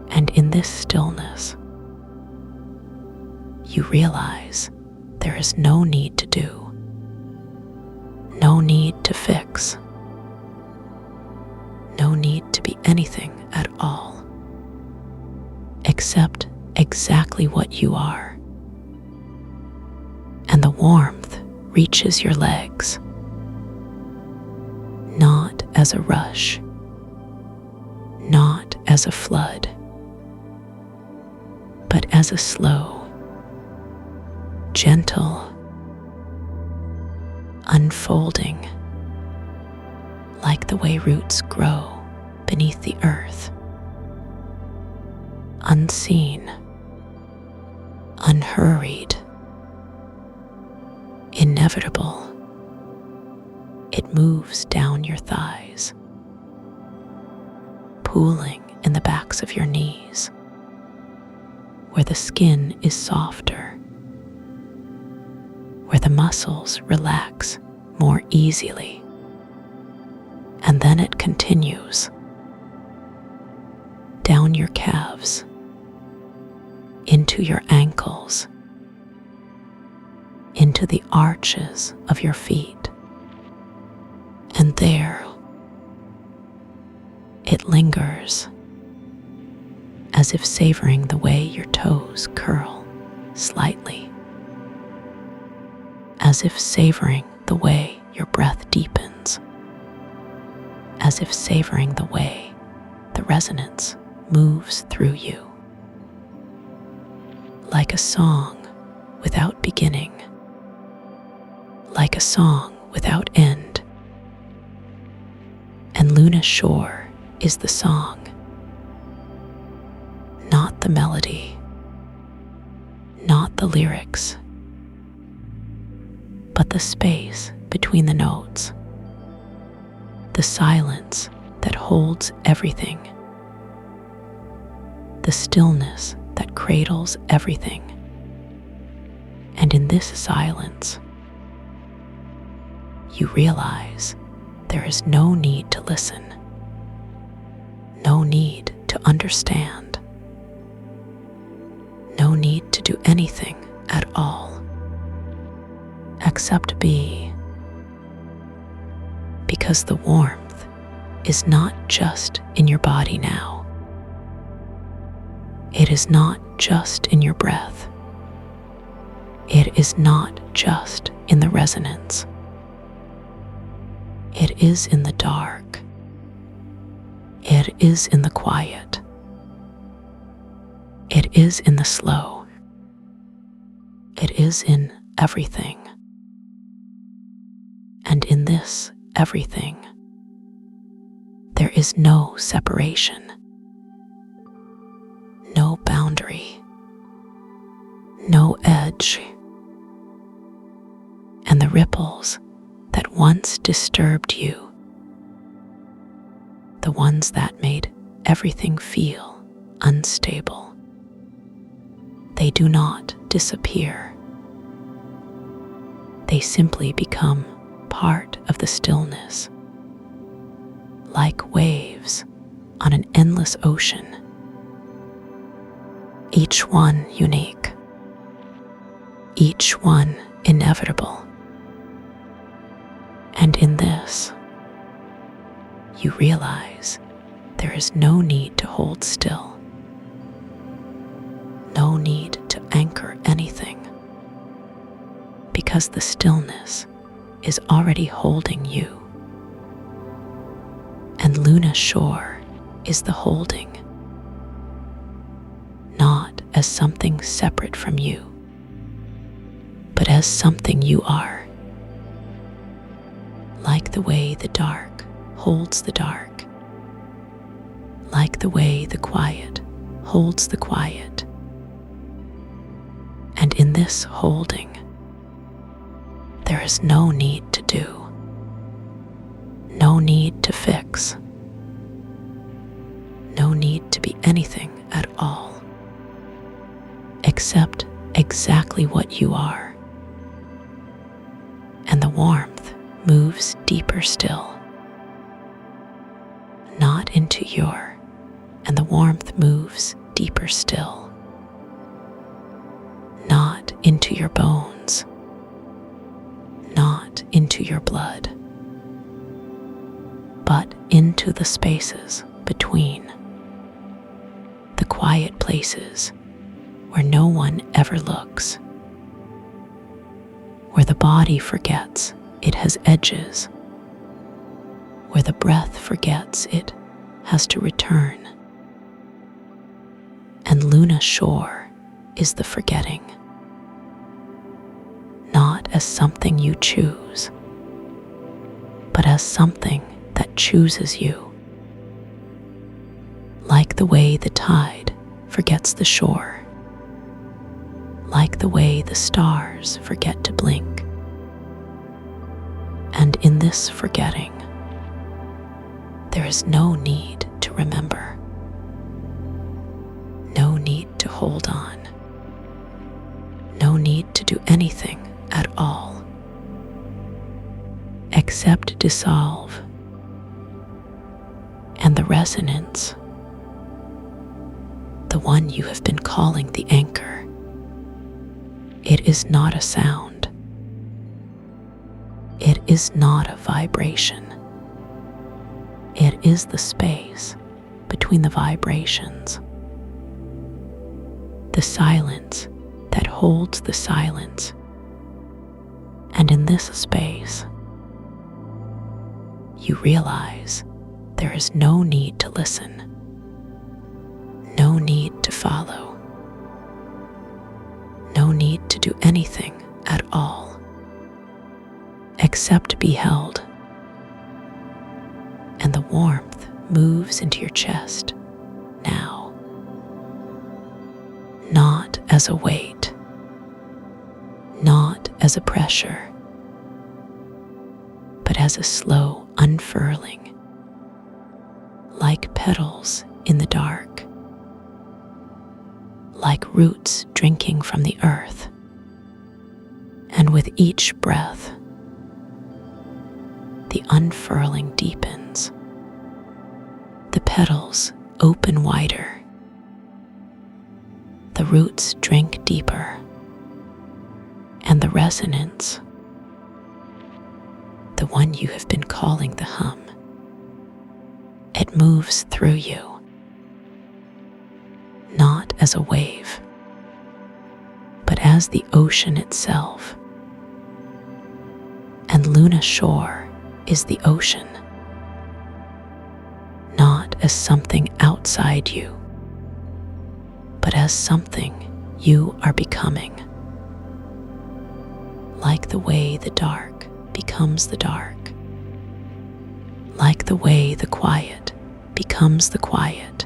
And in this stillness, you realize there is no need to do, no need to fix, no need to be anything at all, except exactly what you are. And the warmth reaches your legs, not as a rush, not as a flood, but as a slow, gentle unfolding, like the way roots grow beneath the earth, unseen, unhurried, inevitable. It moves down your thighs, pooling in the backs of your knees, where the skin is softer, where the muscles relax more easily. And then it continues down your calves, into your ankles, into the arches of your feet. And there it lingers, as if savoring the way your toes curl slightly, as if savoring the way your breath deepens, as if savoring the way the resonance moves through you. Like a song without beginning, like a song without end. And Luna Shore is the song, not the melody, not the lyrics, but the space between the notes, the silence that holds everything, the stillness that cradles everything. And in this silence, you realize there is no need to listen, no need to understand, no need to do anything at all, except be, because the warmth is not just in your body now. It is not just in your breath. It is not just in the resonance. It is in the dark. It is in the quiet. It is in the slow. It is in everything. And in this everything, there is no separation, no boundary, no edge. And the ripples that once disturbed you, the ones that made everything feel unstable, they do not disappear. They simply become part of the stillness, like waves on an endless ocean, each one unique, each one inevitable. And in this, you realize there is no need to hold still, no need to anchor anything, because the stillness is already holding you. And Luna Shore is the holding, not as something separate from you, but as something you are. Like the way the dark holds the dark, like the way the quiet holds the quiet. And in this holding, there is no need to do, no need to fix, no need to be anything at all, except exactly what you are. And the warmth moves deeper still, not into your, and the warmth moves deeper still, not into your bones, not into your blood, but into the spaces between, the quiet places where no one ever looks, where the body forgets it has edges, where the breath forgets it has to return. And Luna Shore is the forgetting, not as something you choose, but as something that chooses you. Like the way the tide forgets the shore, like the way the stars forget to blink. And in this forgetting, there is no need to remember, no need to hold on, no need to do anything at all, except dissolve. And the resonance, the one you have been calling the anchor, it is not a sound. It is not a vibration. It is the space between the vibrations, the silence that holds the silence. And in this space, you realize there is no need to listen, no need to follow, no need to do anything at all, except be held. And the warmth moves into your chest now, not as a weight, not as a pressure, but as a slow unfurling, like petals in the dark, like roots drinking from the earth. And with each breath, the unfurling deepens, the petals open wider, the roots drink deeper, and the resonance, the one you have been calling the hum, it moves through you, not as a wave, but as the ocean itself. And Luna Shore is the ocean, not as something outside you, but as something you are becoming. Like the way the dark becomes the dark, like the way the quiet becomes the quiet.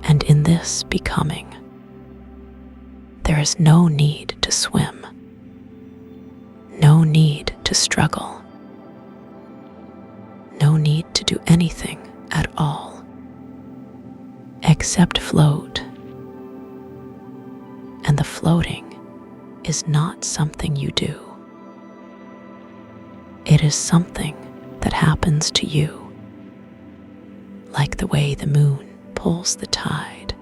And in this becoming, there is no need to swim, no need to struggle, no need to do anything at all, except float. And the floating is not something you do. It is something that happens to you, like the way the moon pulls the tide,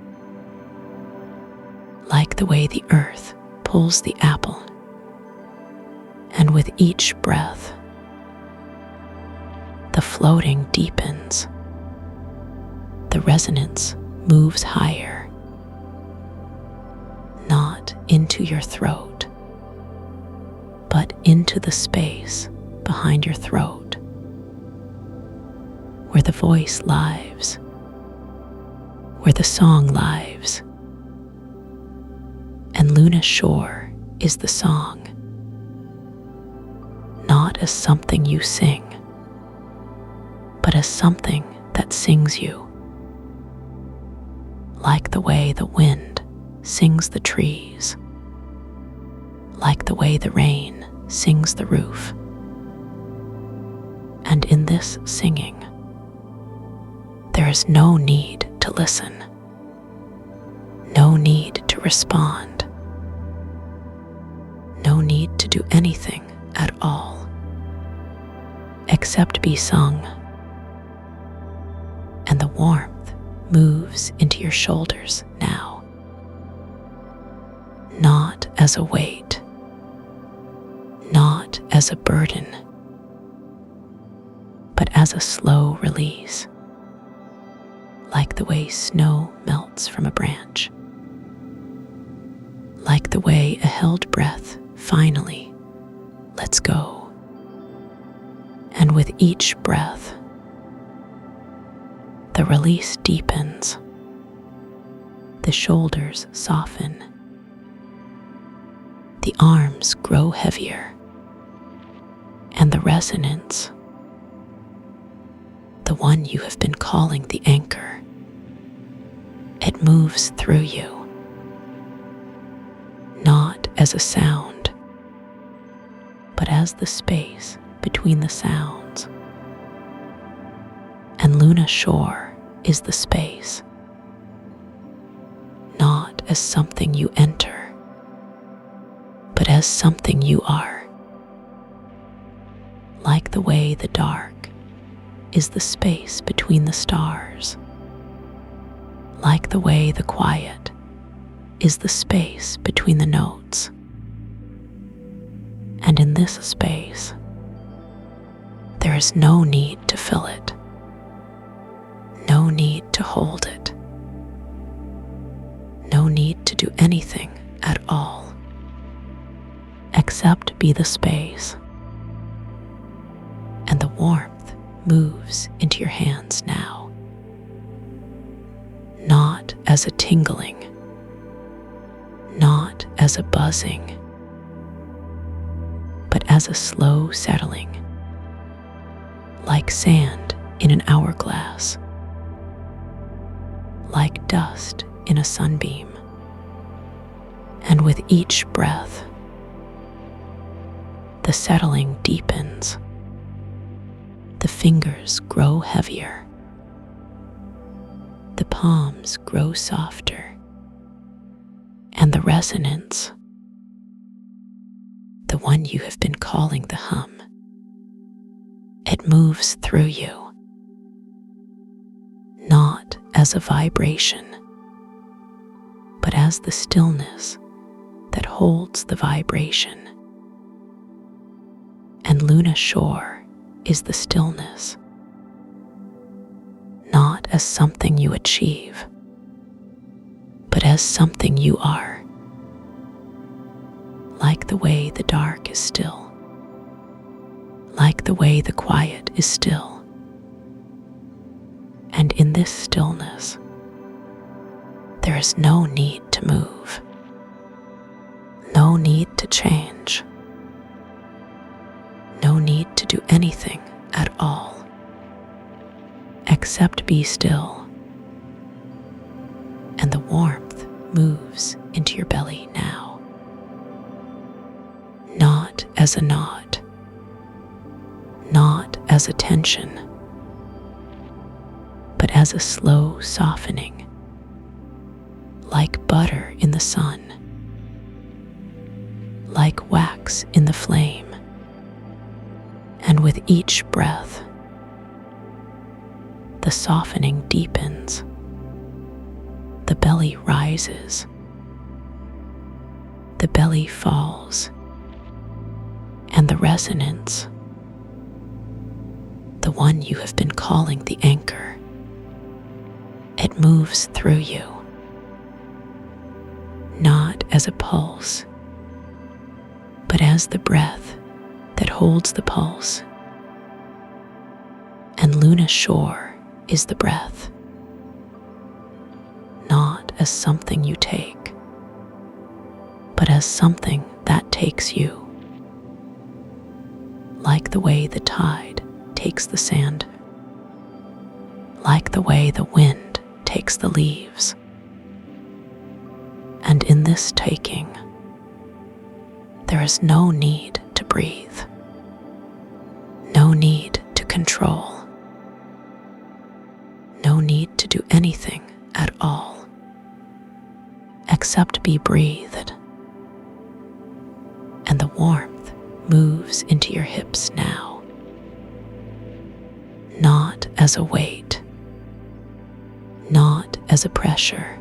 like the way the earth pulls the apple. And with each breath, the floating deepens, the resonance moves higher, not into your throat, but into the space behind your throat, where the voice lives, where the song lives. And Luna Shore is the song, not as something you sing, but as something that sings you, like the way the wind sings the trees, like the way the rain sings the roof. And in this singing, there is no need to listen, no need to respond, no need to do anything at all, except be sung. And the warmth moves into your shoulders now, not as a weight, not as a burden, but as a slow release, like the way snow melts from a branch, like the way a held breath finally lets go. And with each breath, the release deepens, the shoulders soften, the arms grow heavier, and the resonance, the one you have been calling the anchor, it moves through you, not as a sound, but as the space between the sounds. And Luna Shore is the space, not as something you enter, but as something you are. Like the way the dark is the space between the stars, like the way the quiet is the space between the notes. And in this space, there is no need to fill it, no need to hold it, no need to do anything at all, except be the space. And the warmth moves into your hands now, not as a tingling, not as a buzzing, but as a slow settling, like sand in an hourglass, like dust in a sunbeam. And with each breath, the settling deepens, the fingers grow heavier, the palms grow softer, and the resonance, the one you have been calling the hum, it moves through you, not as a vibration, but as the stillness that holds the vibration. And Luna Shore is the stillness, not as something you achieve, but as something you are. Like the way the dark is still, like the way the quiet is still. And in this stillness, there is no need to move, no need to change, no need to do anything at all, except be still. And the warmth moves into your belly now, not as a knot, not as a tension, but as a slow softening, like butter in the sun, like wax in the flame. And with each breath, the softening deepens, the belly rises, the belly falls, and the resonance, the one you have been calling the anchor, it moves through you, not as a pulse, but as the breath that holds the pulse. And Luna Shore is the breath, not as something you take, but as something that takes you, like the way the tide takes the sand, like the way the wind takes the leaves. And in this taking, there is no need to breathe, no need to control, no need to do anything at all, except be breathed. And the warmth moves into your hips now, not as a weight, not as a pressure,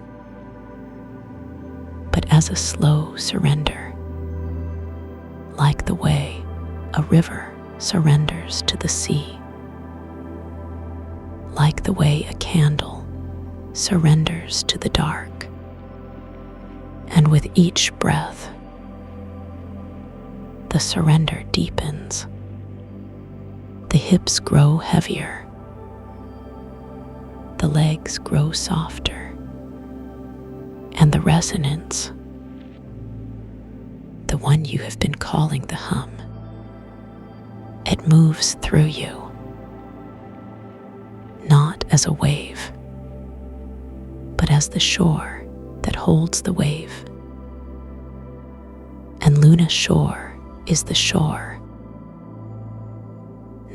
but as a slow surrender, like the way a river surrenders to the sea, like the way a candle surrenders to the dark. And with each breath, the surrender deepens. The hips grow heavier, the legs grow softer, and the resonance, the one you have been calling the hum, it moves through you, not as a wave, but as the shore that holds the wave. And Luna's shore is the shore,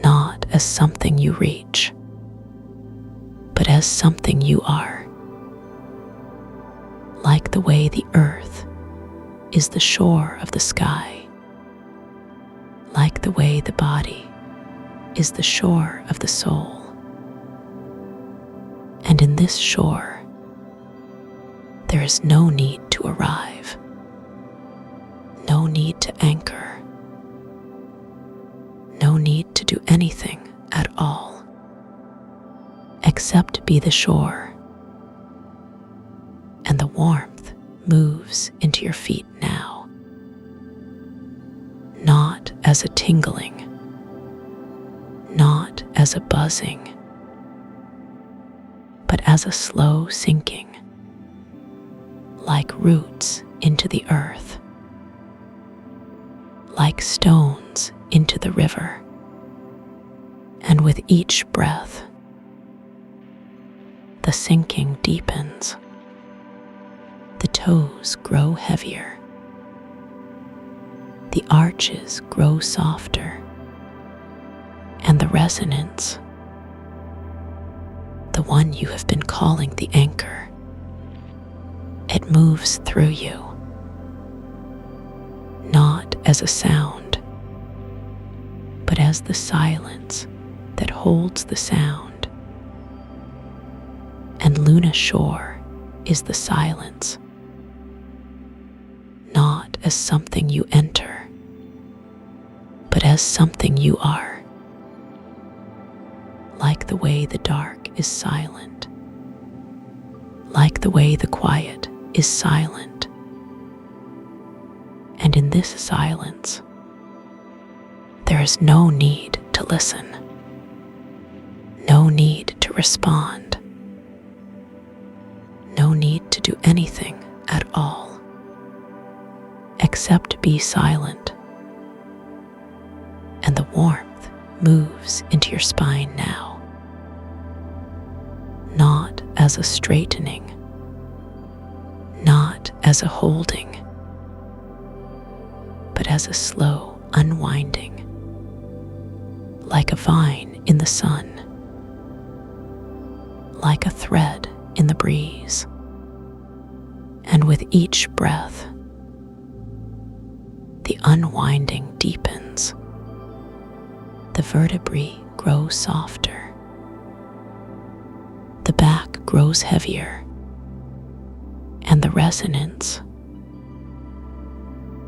not as something you reach, but as something you are. Like the way the earth is the shore of the sky, like the way the body is the shore of the soul. And in this shore, there is no need to arrive, no need to anchor, no need to do anything at all, except be the shore. And the warmth moves into your feet now, not as a tingling, not as a buzzing, but as a slow sinking, like roots into the earth, like stones into the river. And with each breath, the sinking deepens. The toes grow heavier, the arches grow softer, and the resonance, the one you have been calling the anchor, it moves through you, not as a sound, but as the silence that holds the sound. And Luna's shore is the silence, not as something you enter, but as something you are. Like the way the dark is silent, like the way the quiet is silent. And in this silence, there is no need to listen, no need to respond, no need to do anything at all, except be silent. And the warmth moves into your spine now, not as a straightening, not as a holding, but as a slow unwinding, like a vine in the sun, like a thread in the breeze. And with each breath, the unwinding deepens. The vertebrae grow softer. The back grows heavier. And the resonance,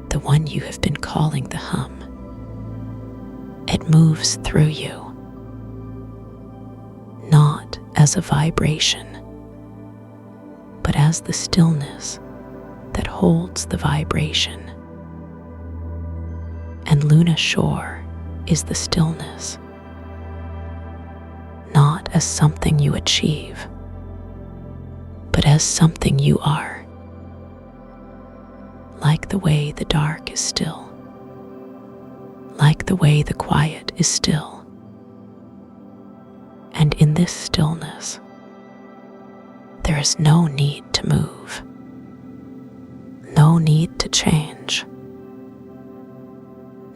the one you have been calling the hum, it moves through you, not as a vibration, but as the stillness that holds the vibration. And Luna's shore is the stillness, not as something you achieve, but as something you are, like the way the dark is still, like the way the quiet is still. And in this stillness, there is no need to move, no need to change,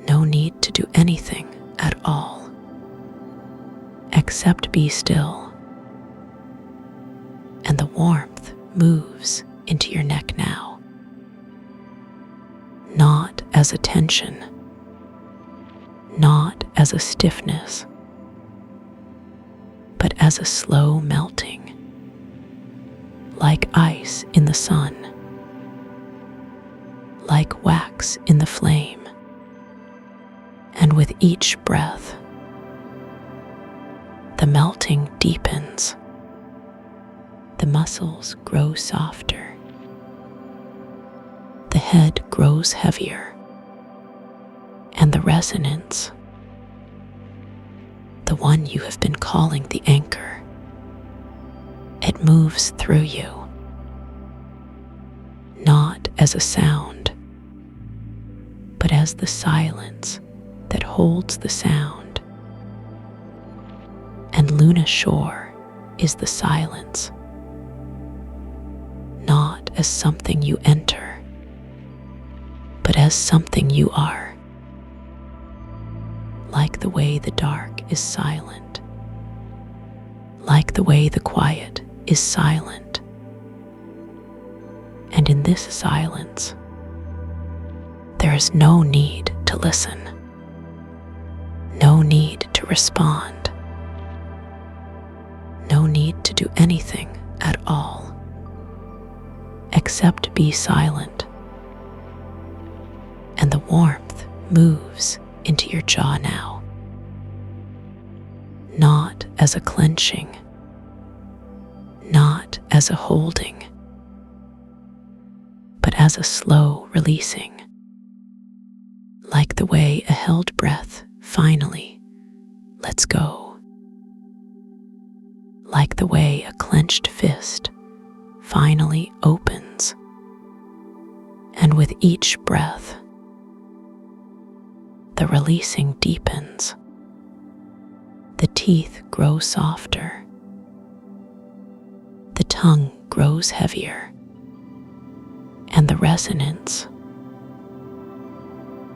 no need to do anything at all, except be still. And the warmth moves into your neck now, not as a tension, not as a stiffness, but as a slow melting, like ice in the sun, like wax in the flame. And with each breath, the melting deepens, the muscles grow softer, the head grows heavier, and the resonance, the one you have been calling the anchor, it moves through you, not as a sound, but as the silence that holds the sound. And Luna Shore is the silence, not as something you enter, but as something you are, like the way the dark is silent, like the way the quiet is silent. And in this silence, there is no need to listen, no need to respond, no need to do anything at all, except be silent. And the warmth moves into your jaw now, not as a clenching, not as a holding, but as a slow releasing, like the way a held breath finally lets go, like the way a clenched fist finally opens. And with each breath, the releasing deepens, the teeth grow softer, the tongue grows heavier, and the resonance,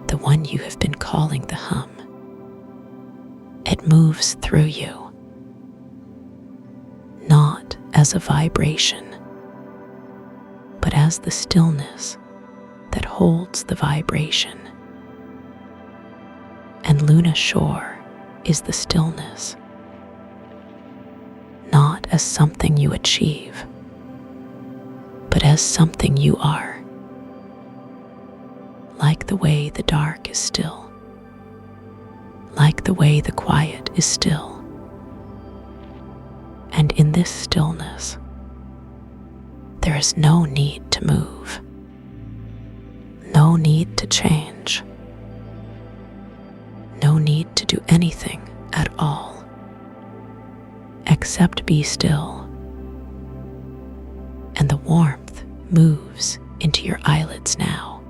the one you have been calling the hum, it moves through you, not as a vibration, but as the stillness that holds the vibration. And Luna Shore is the stillness, not as something you achieve, but as something you are, like the way the dark is still, like the way the quiet is still. And in this stillness, there is no need to move, no need to change, no need to do anything at all, except be still. And the warmth moves into your eyelids now,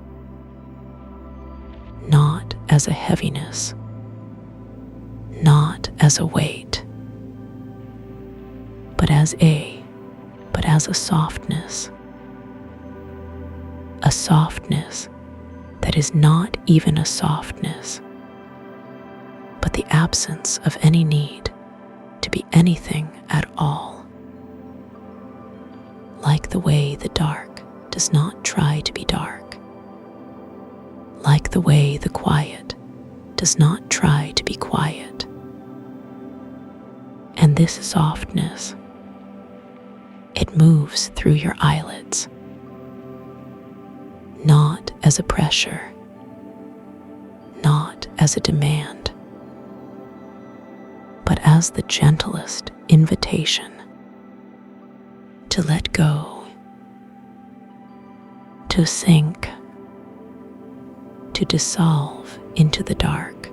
not as a heaviness, not as a weight, but as a softness that is not even a softness, but the absence of any need to be anything at all, like the way the dark does not try to be dark, like the way the quiet does not try to be quiet. And this softness, it moves through your eyelids, not as a pressure, not as a demand, but as the gentlest invitation to let go, to sink, to dissolve into the dark.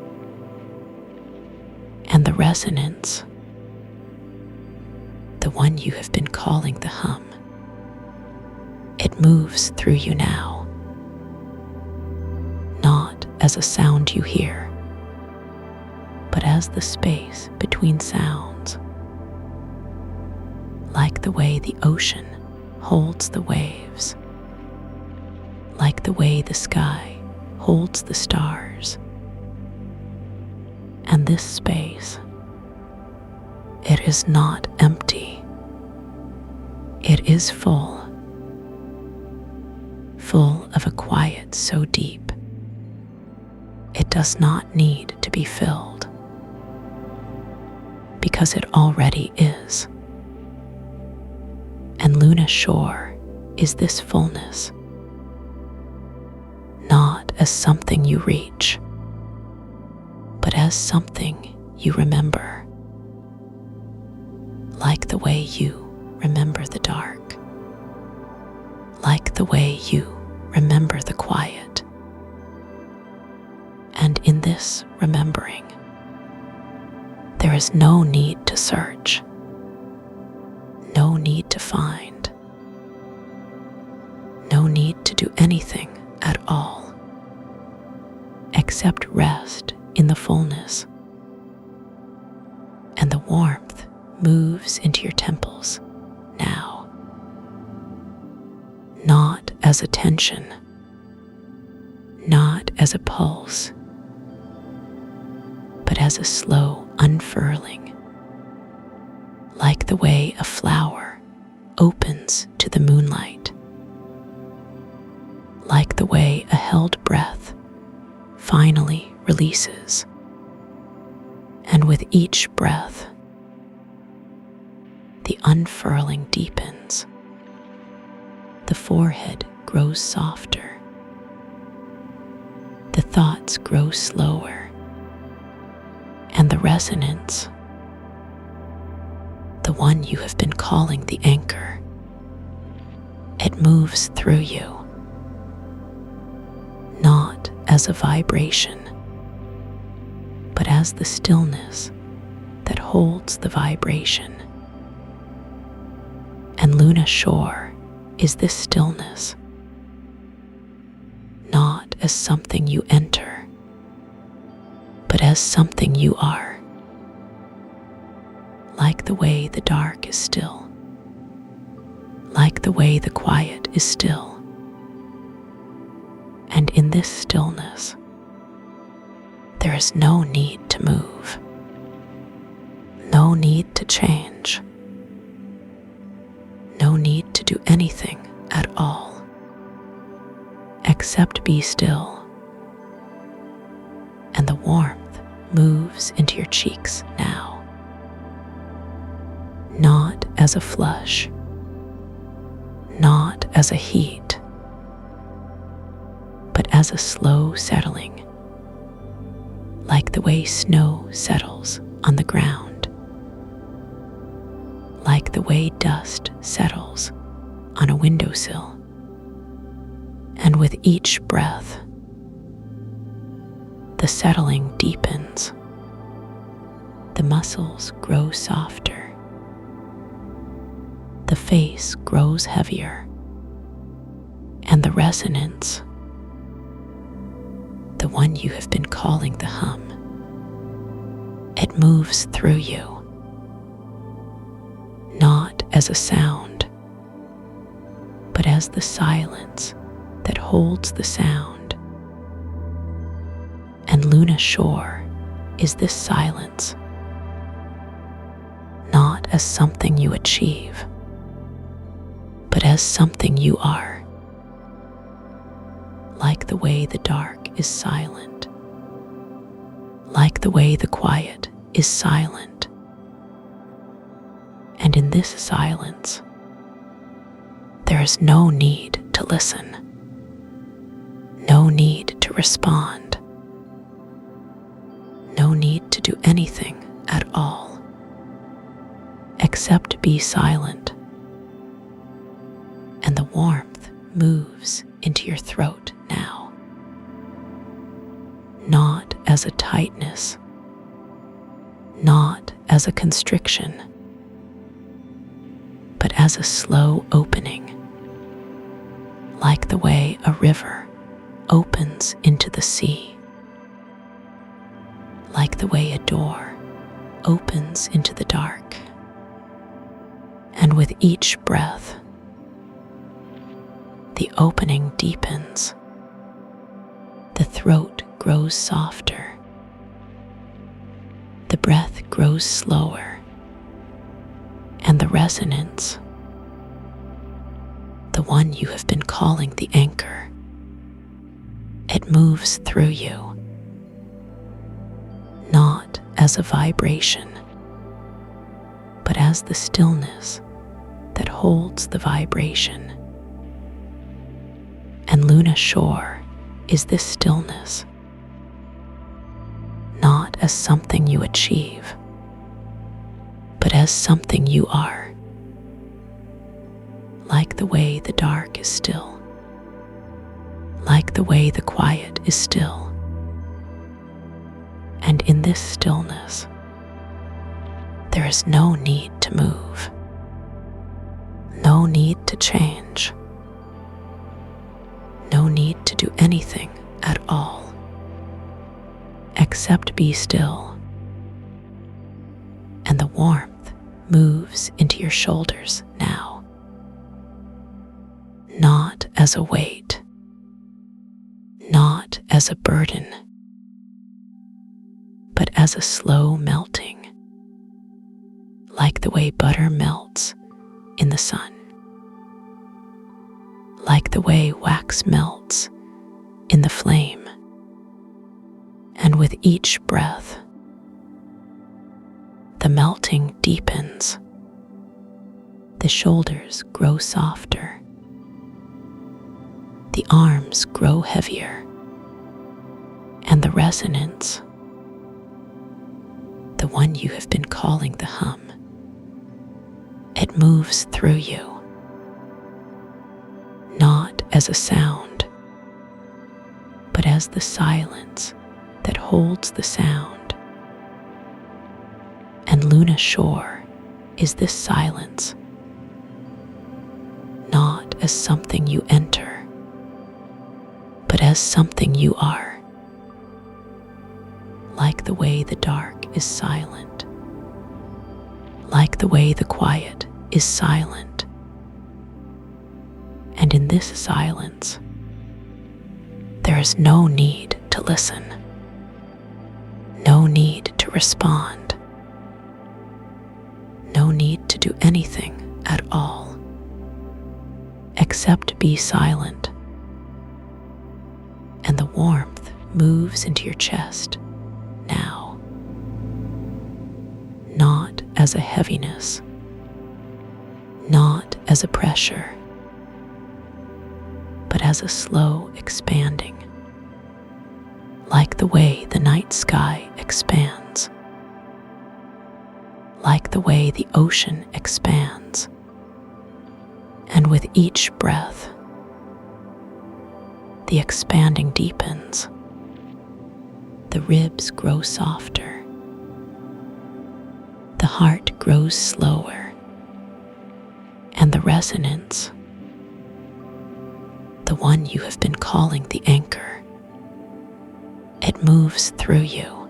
And the resonance, the one you have been calling the hum. It moves through you now, not as a sound you hear, but as the space between sounds, like the way the ocean holds the waves, like the way the sky holds the stars. And this space, it is not empty. It is full of a quiet so deep, it does not need to be filled, because it already is. And Luna Shore is this fullness, not as something you reach, but as something you remember, like the way you remember the dark, like the way you remember the quiet. And in this remembering, there is no need to search, no need to find, no need to do anything at all, except rest in the fullness. And the warmth moves into your temples now, not as a tension, not as a pulse, but as a slow unfurling, like the way a flower opens to the moonlight, like the way a held breath finally releases. And with each breath, the unfurling deepens. The forehead grows softer. The thoughts grow slower. And the resonance, the one you have been calling the anchor, it moves through you, not as a vibration, but as the stillness that holds the vibration. And Luna Shore is this stillness, not as something you enter, but as something you are, like the way the dark is still, like the way the quiet is still. And in this stillness, there is no need to move, no need to change, no need to do anything at all, except be still. And the warmth moves into your cheeks now, not as a flush, not as a heat, but as a slow settling, like the way snow settles on the ground, like the way dust settles on a windowsill. And with each breath, the settling deepens. The muscles grow softer. The face grows heavier. And the resonance, the one you have been calling the hum, it moves through you, not as a sound, but as the silence that holds the sound. And Luna Shore is this silence, not as something you achieve, but as something you are, like the way the dark is silent, like the way the quiet is silent. And in this silence, there is no need to listen, no need to respond, no need to do anything at all, except be silent. And the warmth moves into your throat now, not as a tightness, not as a constriction, but as a slow opening, like the way a river opens into the sea, like the way a door opens into the dark. And with each breath, the opening deepens, the throat grows softer, the breath grows slower, and the resonance, the one you have been calling the anchor, it moves through you, not as a vibration, but as the stillness that holds the vibration. And Luna Shore is this stillness, not as something you achieve, but as something you are, like the way the dark is still, like the way the quiet is still. And in this stillness, there is no need to move, no need to change, no need to do anything at all, except be still. And the warmth moves into your shoulders now, not as a weight, not as a burden, but as a slow melting, like the way butter melts in the sun, like the way wax melts in the flame. And with each breath, the melting deepens, the shoulders grow softer, the arms grow heavier, and the resonance, the one you have been calling the hum, it moves through you, not as a sound, but as the silence that holds the sound. And Luna Shore is this silence, not as something you enter, but as something you are, like the way the dark is silent, like the way the quiet is silent. And in this silence, there is no need to listen, no need to respond, no need to do anything at all, except be silent. And the warmth moves into your chest now, not as a heaviness, not as a pressure, but as a slow expanding, like the way the night sky expands, like the way the ocean expands. And with each breath, the expanding deepens, the ribs grow softer, the heart grows slower, and the resonance, the one you have been calling the anchor, it moves through you,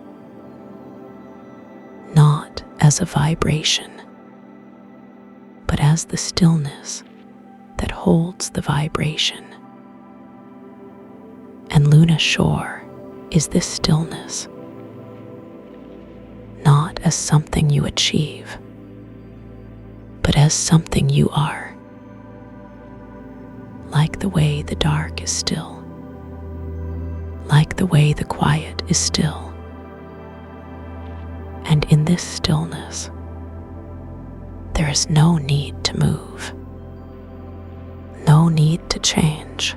not as a vibration, but as the stillness that holds the vibration. And Luna Shore is this stillness, not as something you achieve, but as something you are, like the way the dark is still, like the way the quiet is still. And in this stillness, there is no need to move, no need to change,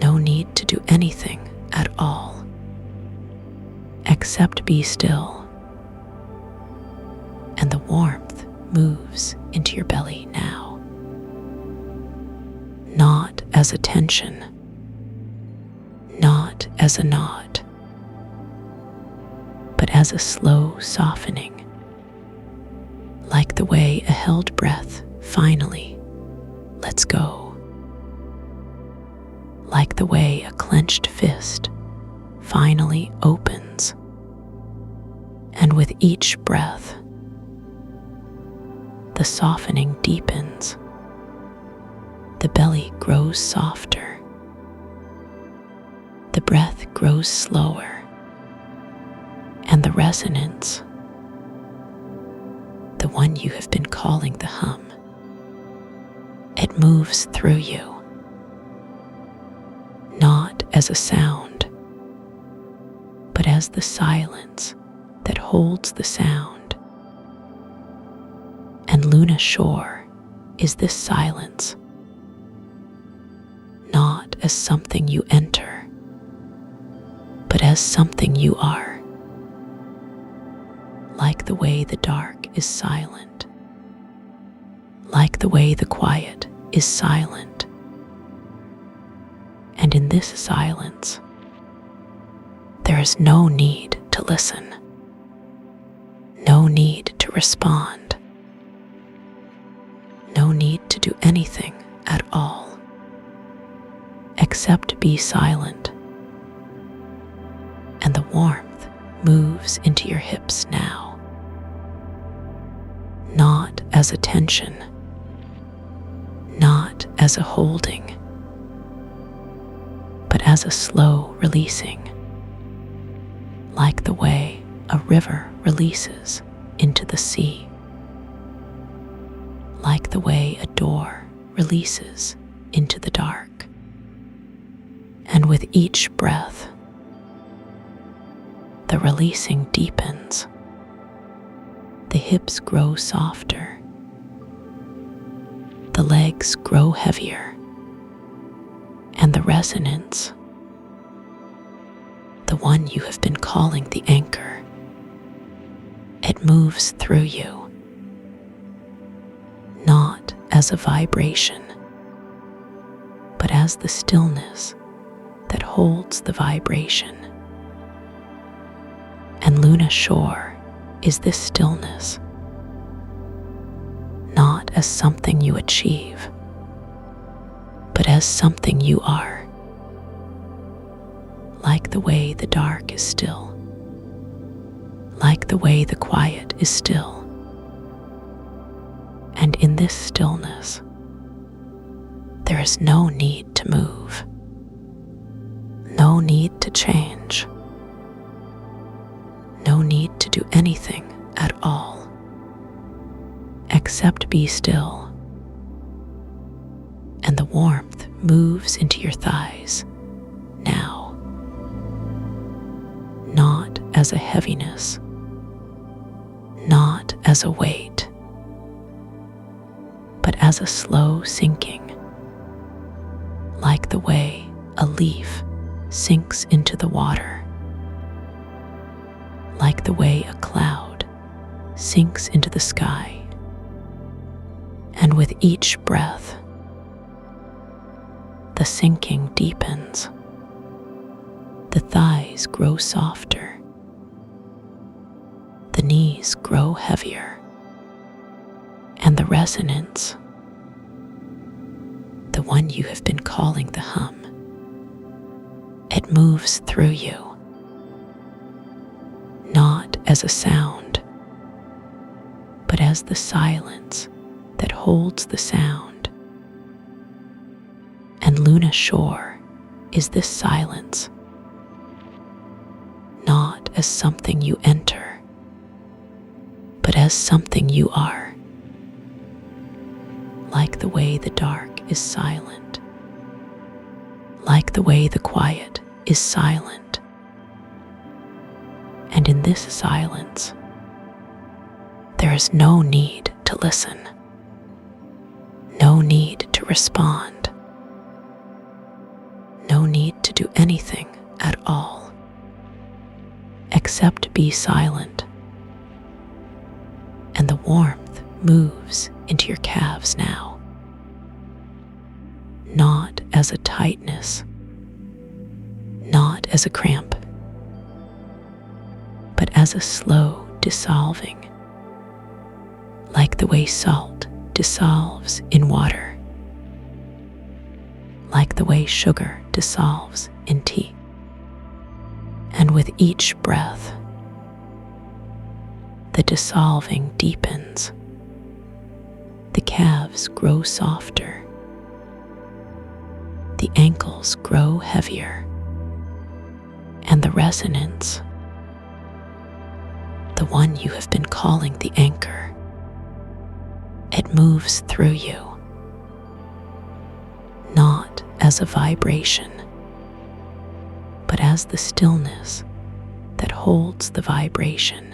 no need to do anything at all, except be still. And the warmth moves into your belly now, not as a tension, not as a knot, but as a slow softening, like the way a held breath finally lets go, like the way a clenched fist finally opens. And with each breath, the softening deepens, the belly grows softer, the breath grows slower, and the resonance, the one you have been calling the hum, it moves through you, not as a sound, but as the silence that holds the sound. And Luna Shore is this silence, not as something you enter, but as something you are, like the way the dark is silent, like the way the quiet is silent. And in this silence, there is no need to listen, no need to respond, no need to do anything at all, except be silent. And the warmth moves into your hips now, not as a tension, not as a holding, but as a slow releasing, like the way a river releases into the sea, like the way a door releases into the dark. And with each breath, the releasing deepens, the hips grow softer, the legs grow heavier, and the resonance, the one you have been calling the anchor, it moves through you, not as a vibration, but as the stillness that holds the vibration. And Luna Shore is this stillness, not as something you achieve, but as something you are, like the way the dark is still, like the way the quiet is still. And in this stillness, there is no need to move, no need to change, no need to do anything at all, except be still. And the warmth moves into your thighs now, not as a heaviness, not as a weight, but as a slow sinking, like the way a leaf sinks into the water, like the way a cloud sinks into the sky. And with each breath, the sinking deepens, the thighs grow softer, the knees grow heavier, and the resonance, the one you have been calling the hum, it moves through you, not as a sound, but as the silence that holds the sound. And Luna Shore is this silence, not as something you enter, but as something you are, like the way the dark is silent, like the way the quiet is silent. And in this silence, there is no need to listen, no need to respond, no need to do anything at all, except be silent. And the warmth moves into your calves now, not as a tightness, not as a cramp, but as a slow dissolving, like the way salt dissolves in water, like the way sugar dissolves in tea. And with each breath, the dissolving deepens. The calves grow softer. The ankles grow heavier. And the resonance, the one you have been calling the anchor, it moves through you, not as a vibration, but as the stillness that holds the vibration.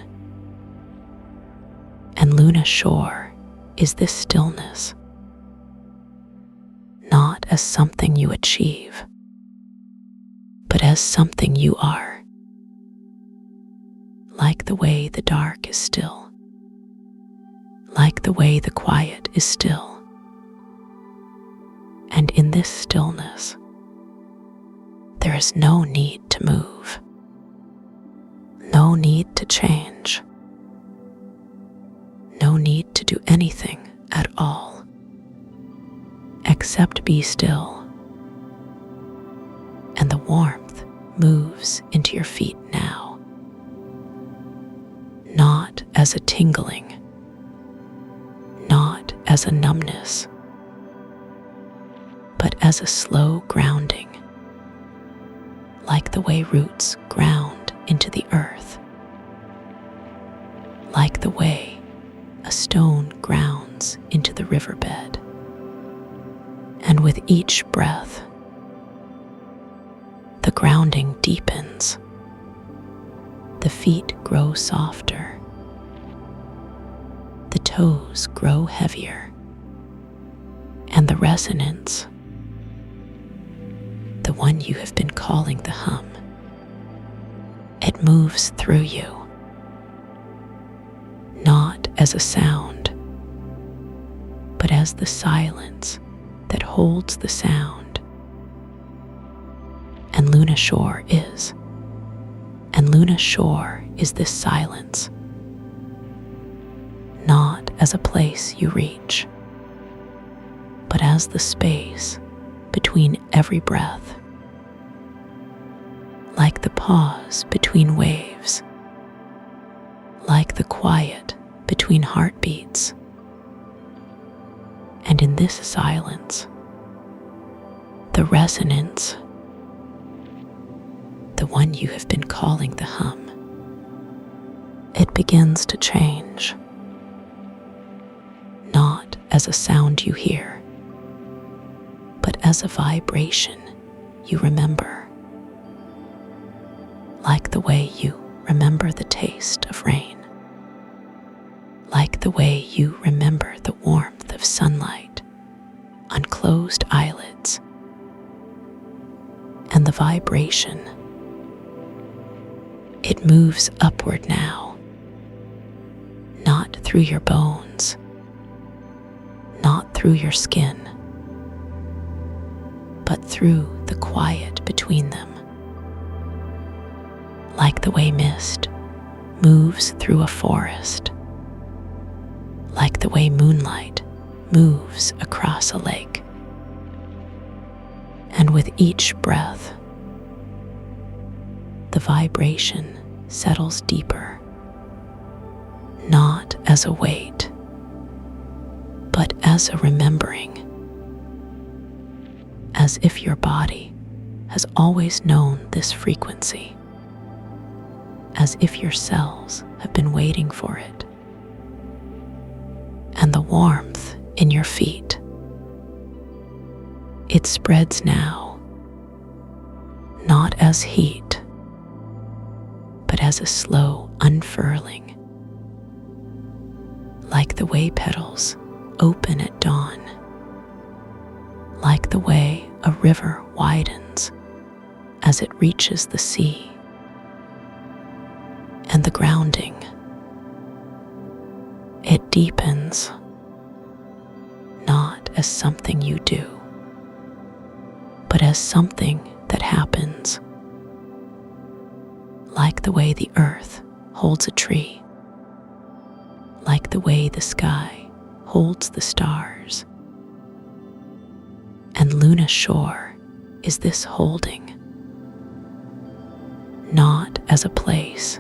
And Luna Shore is this stillness, not as something you achieve, but as something you are. Like the way the dark is still, like the way the quiet is still. And in this stillness, there is no need to move, no need to change, no need to do anything at all, except be still. And the warmth moves into your feet now, not as a tingling, not as a numbness, but as a slow grounding, like the way roots ground into the earth, like the way a stone grounds into the riverbed. And with each breath, the grounding deepens. The feet grow softer. The toes grow heavier. And the resonance, the one you have been calling the hum, it moves through you, not as a sound, but as the silence that holds the sound. And Luna Shore is. And Luna Shore is this silence, not as a place you reach, but as the space between every breath, like the pause between waves, like the quiet between heartbeats. And in this silence, the resonance, the one you have been calling the hum, it begins to change, not as a sound you hear, but as a vibration you remember, like the way you remember the taste of rain, like the way you remember the warmth of sunlight on closed eyelids. And the vibration, it moves upward now, not through your bones, not through your skin, but through the quiet between them, like the way mist moves through a forest, like the way moonlight moves across a lake. And with each breath, the vibration settles deeper, not as a weight, but as a remembering, as if your body has always known this frequency, as if your cells have been waiting for it. And the warmth in your feet, it spreads now, not as heat, but as a slow unfurling, like the way petals open at dawn, like the way a river widens as it reaches the sea. And the grounding, it deepens, not as something you do, but as something that happens, like the way the earth holds a tree, like the way the sky holds the stars. And Luna Shore is this holding, not as a place,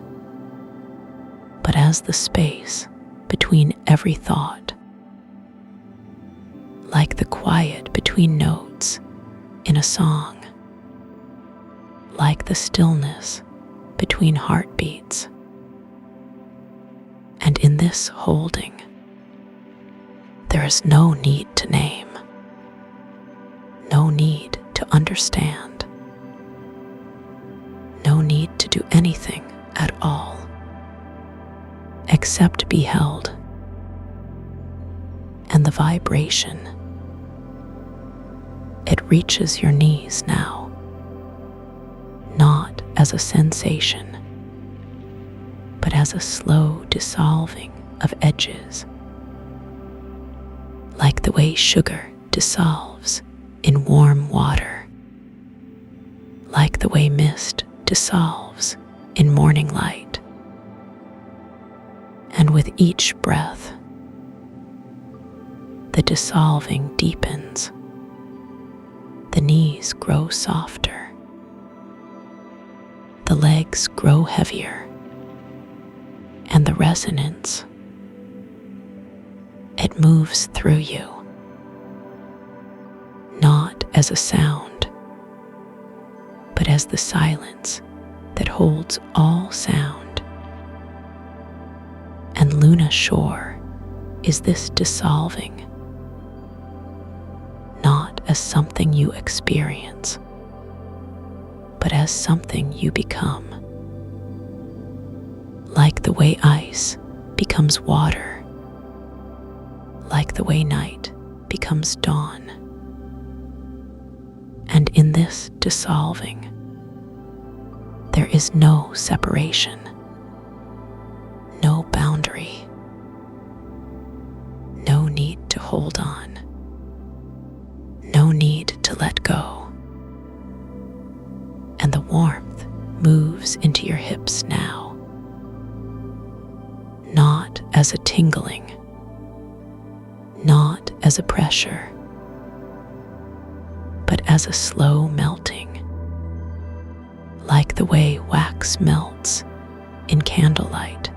but as the space between every thought, like the quiet between notes in a song, like the stillness between heartbeats. And in this holding, there is no need to name, no need to understand, no need to do anything at all, except be held. And the vibration, it reaches your knees now, not as a sensation, but as a slow dissolving of edges, like the way sugar dissolves in warm water, like the way mist dissolves in morning light. And with each breath, the dissolving deepens. The knees grow softer. The legs grow heavier. And the resonance, it moves through you, not as a sound, but as the silence that holds all sound. And Luna Shore is this dissolving, not as something you experience, but as something you become. Like the way ice becomes water, like the way night becomes dawn. And in this dissolving, there is no separation, no boundary, no need to hold on, no need to let go. And the warmth moves into your hips now, not as a tingling, not as a pressure, but as a slow melting, like the way wax melts in candlelight,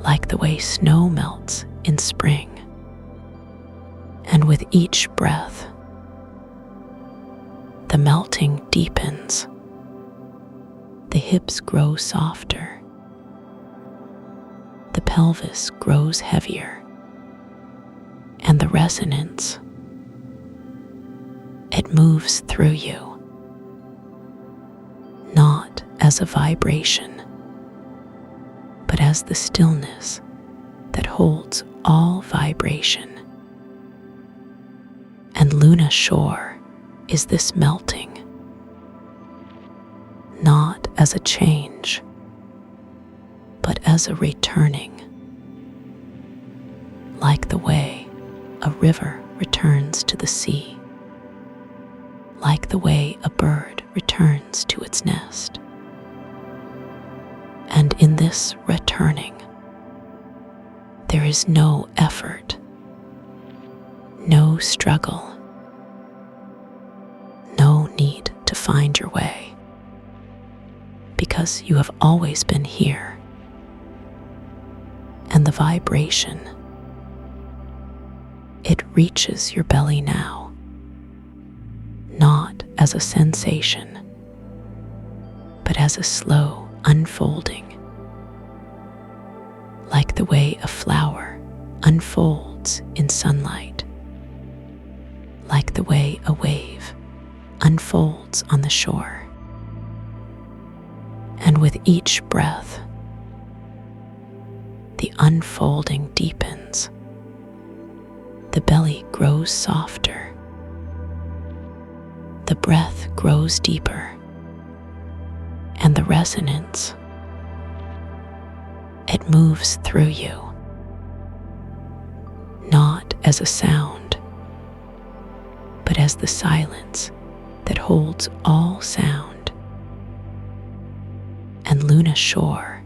like the way snow melts in spring. And with each breath, the melting deepens, the hips grow softer, the pelvis grows heavier, and the resonance, it moves through you, not as a vibration, but as the stillness that holds all vibration. And Luna Shore is this melting, not as a change, but as a returning, like the way a river returns to the sea, like the way a bird returns to its nest. And in this returning, there is no effort, no struggle, no need to find your way, because you have always been here. And the vibration, it reaches your belly now, not as a sensation, but as a slow unfolding, like the way a flower unfolds in sunlight, like the way a wave unfolds on the shore. And with each breath, the unfolding deepens, the belly grows softer, the breath grows deeper, and the resonance, it moves through you, not as a sound, but as the silence that holds all sound. And Luna Shore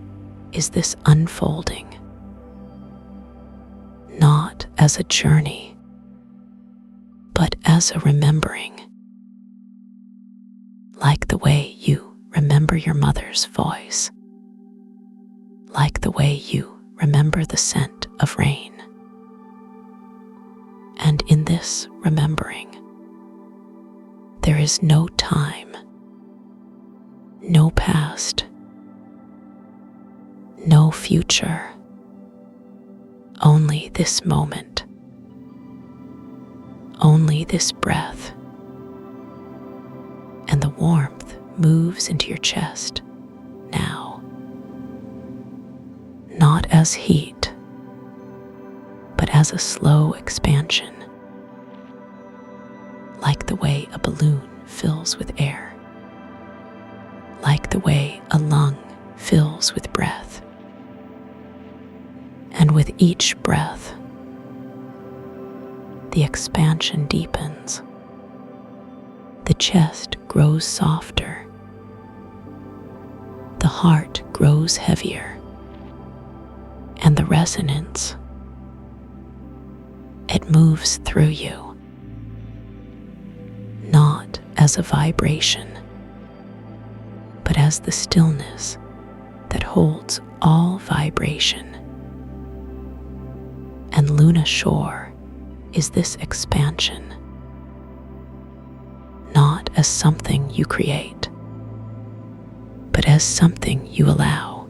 is this unfolding, not as a journey, but as a remembering, like the way you remember your mother's voice, like the way you remember the scent of rain. And in this remembering, there is no time, no past, no future, only this moment, only this breath. And the warmth moves into your chest now, not as heat, but as a slow expansion, like the way a balloon fills with air, like the way a lung fills with breath. And with each breath, the expansion deepens. The chest grows softer. The heart grows heavier. And the resonance, it moves through you, not as a vibration, but as the stillness that holds all vibration. And Luna Shore is this expansion, not as something you create, but as something you allow,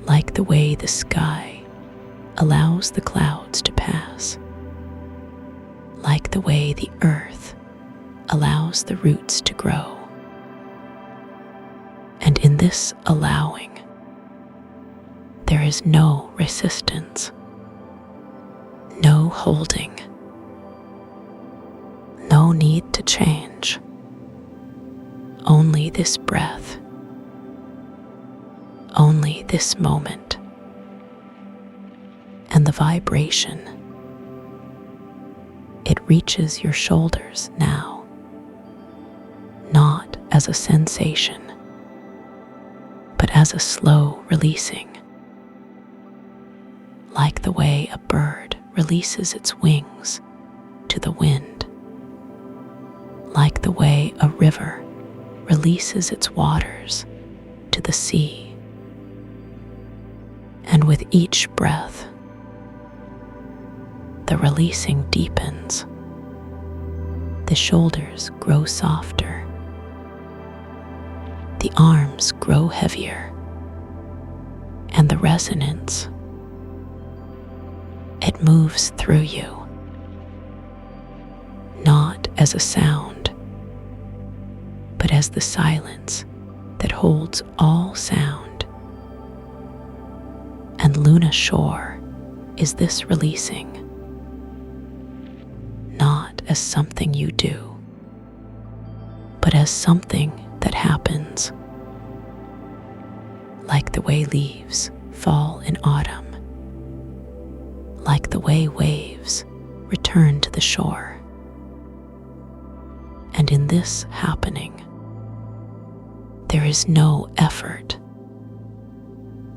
like the way the sky allows the clouds to pass, like the way the earth allows the roots to grow. And in this allowing, there is no resistance, no holding, no need to change, only this breath, only this moment, and the vibration. It reaches your shoulders now, not as a sensation, but as a slow releasing, like the way a bird releases its wings to the wind, like the way a river releases its waters to the sea. And with each breath, the releasing deepens. The shoulders grow softer. The arms grow heavier. And the resonance, it moves through you, not as a sound, but as the silence that holds all sound. And Luna Shore is this releasing, not as something you do, but as something that happens, like the way leaves fall in autumn, like the way waves return to the shore. And in this happening, there is no effort,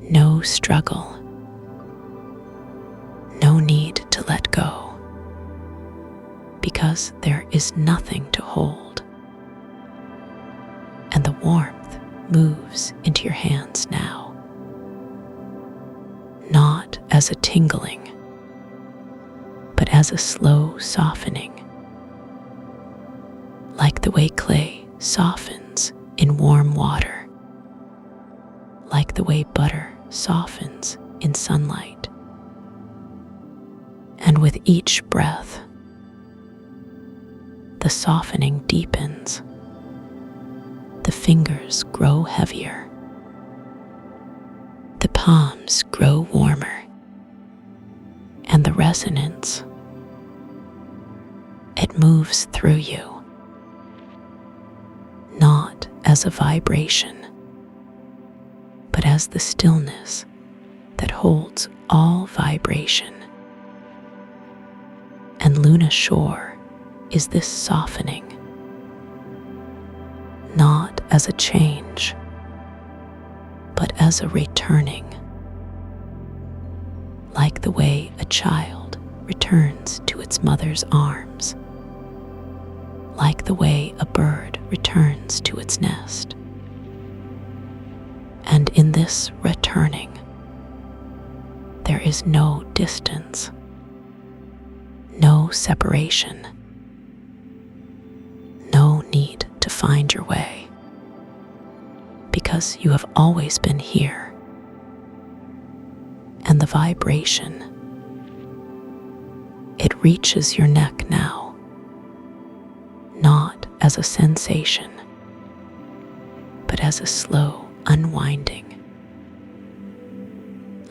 no struggle, no need to let go, because there is nothing to hold. And the warmth moves into your hands now, not as a tingling, but as a slow softening, like the way clay softens in warm water, like the way butter softens in sunlight. And with each breath, the softening deepens. The fingers grow heavier. The palms grow warmer. And the resonance, it moves through you, not as a vibration, but as the stillness that holds all vibration. And Luna Shore is this softening, not as a change, but as a returning, like the way a child returns to its mother's arms, like the way a bird returns to its nest. And in this returning, there is no distance, no separation, no need to find your way, because you have always been here. And the vibration, it reaches your neck now, not as a sensation, but as a slow unwinding,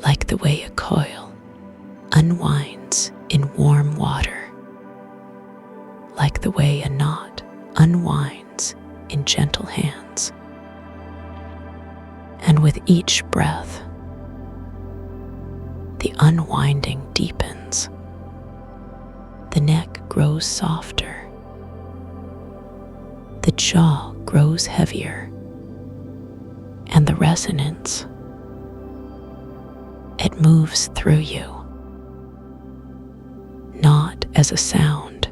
like the way a coil unwinds in warm water, like the way a knot unwinds in gentle hands. And with each breath, the unwinding deepens. The neck grows softer. The jaw grows heavier. And the resonance, it moves through you, not as a sound,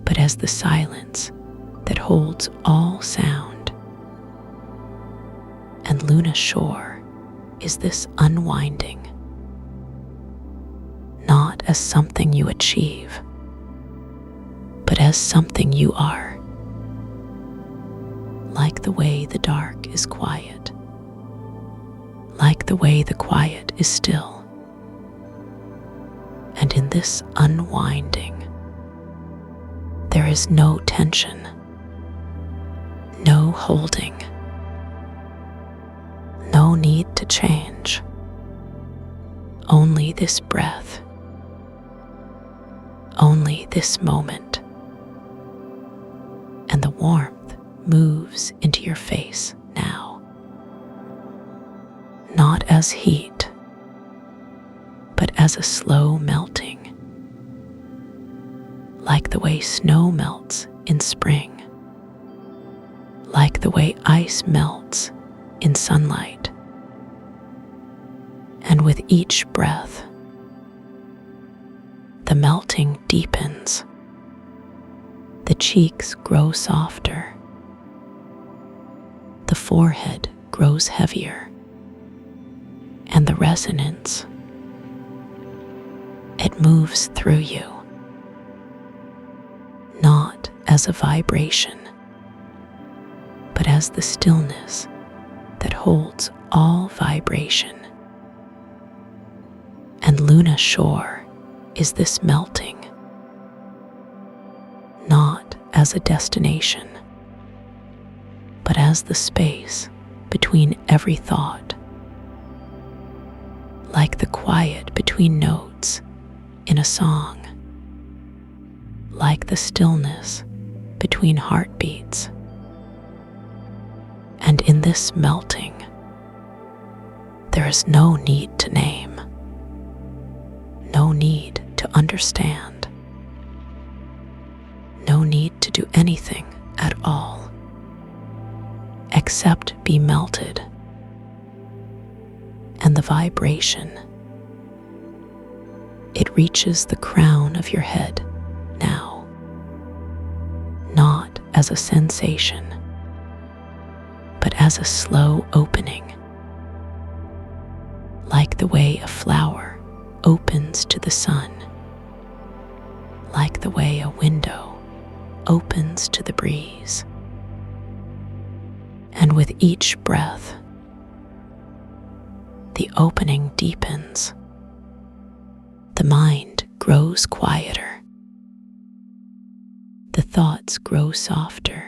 but as the silence that holds all sound. And Luna Shore is this unwinding, not as something you achieve, but as something you are. Like the way the dark is quiet, like the way the quiet is still. And in this unwinding, there is no tension, no holding, no need to change, only this breath, only this moment, and the warmth moves into your face now, not as heat, but as a slow melting, like the way snow melts in spring, like the way ice melts in sunlight. And with each breath, the melting deepens, the cheeks grow softer, the forehead grows heavier, and the resonance, it moves through you, not as a vibration, but as the stillness that holds all vibration. And Luna Shore is this melting, not as a destination, but as the space between every thought, like the quiet between notes in a song, like the stillness between heartbeats. And in this melting, there is no need to name, no need to understand, no need to do anything at all, except be melted. And the vibration, it reaches the crown of your head now, not as a sensation, but as a slow opening, like the way a flower opens to the sun, like the way a window opens to the breeze. And with each breath, the opening deepens. The mind grows quieter. The thoughts grow softer.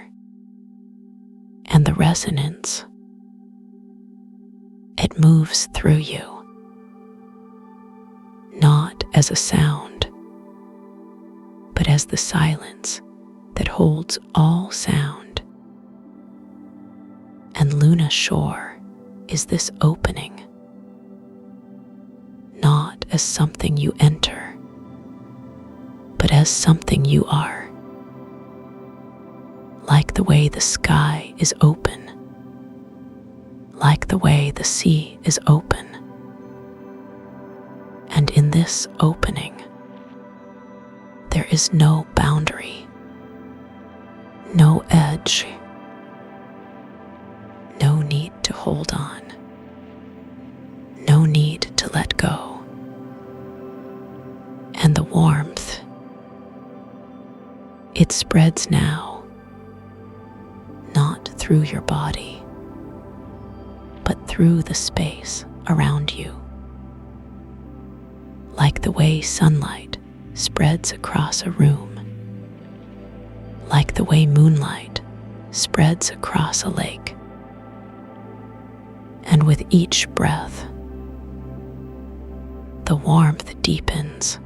And the resonance, it moves through you, not as a sound, but as the silence that holds all sound. And Luna Shore is this opening, not as something you enter, but as something you are. Like the way the sky is open, like the way the sea is open, this opening, there is no boundary, no edge, no need to hold on, no need to let go. And the warmth, it spreads now, not through your body, but through the space around you. Like the way sunlight spreads across a room, like the way moonlight spreads across a lake. And with each breath, the warmth deepens,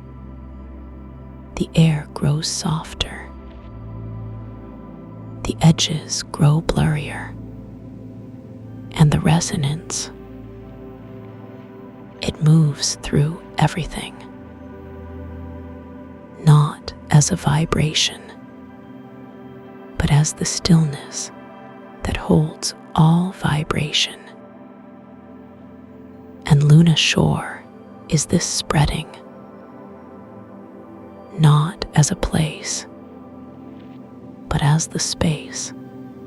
the air grows softer, the edges grow blurrier, and the resonance, it moves through everything, not as a vibration, but as the stillness that holds all vibration. And Luna Shore is this spreading, not as a place, but as the space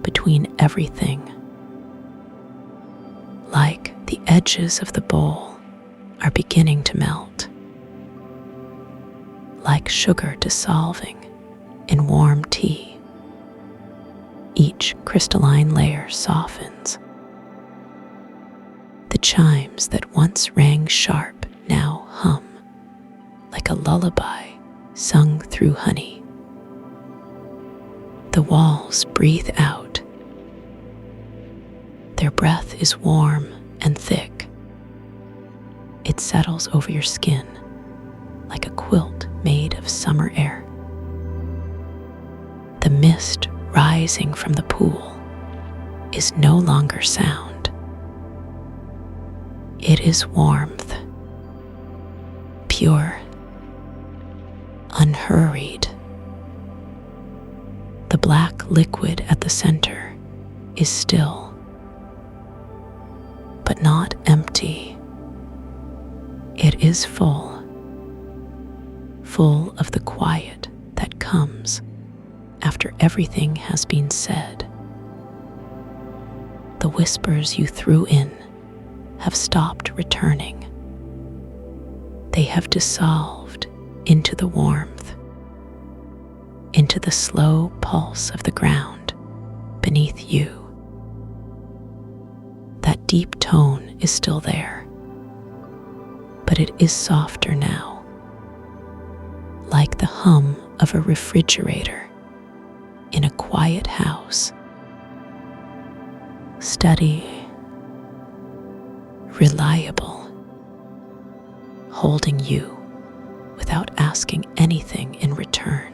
between everything. Like the edges of the bowl are beginning to melt, like sugar dissolving in warm tea. Each crystalline layer softens. The chimes that once rang sharp now hum, like a lullaby sung through honey. The walls breathe out. Their breath is warm and thick. It settles over your skin like a quilt made of summer air. The mist rising from the pool is no longer sound. It is warmth, pure, unhurried. The black liquid at the center is still, but not empty. It is full of the quiet that comes after everything has been said. The whispers you threw in have stopped returning. They have dissolved into the warmth, into the slow pulse of the ground beneath you. That deep tone is still there, but it is softer now, like the hum of a refrigerator in a quiet house. Steady, reliable, holding you without asking anything in return.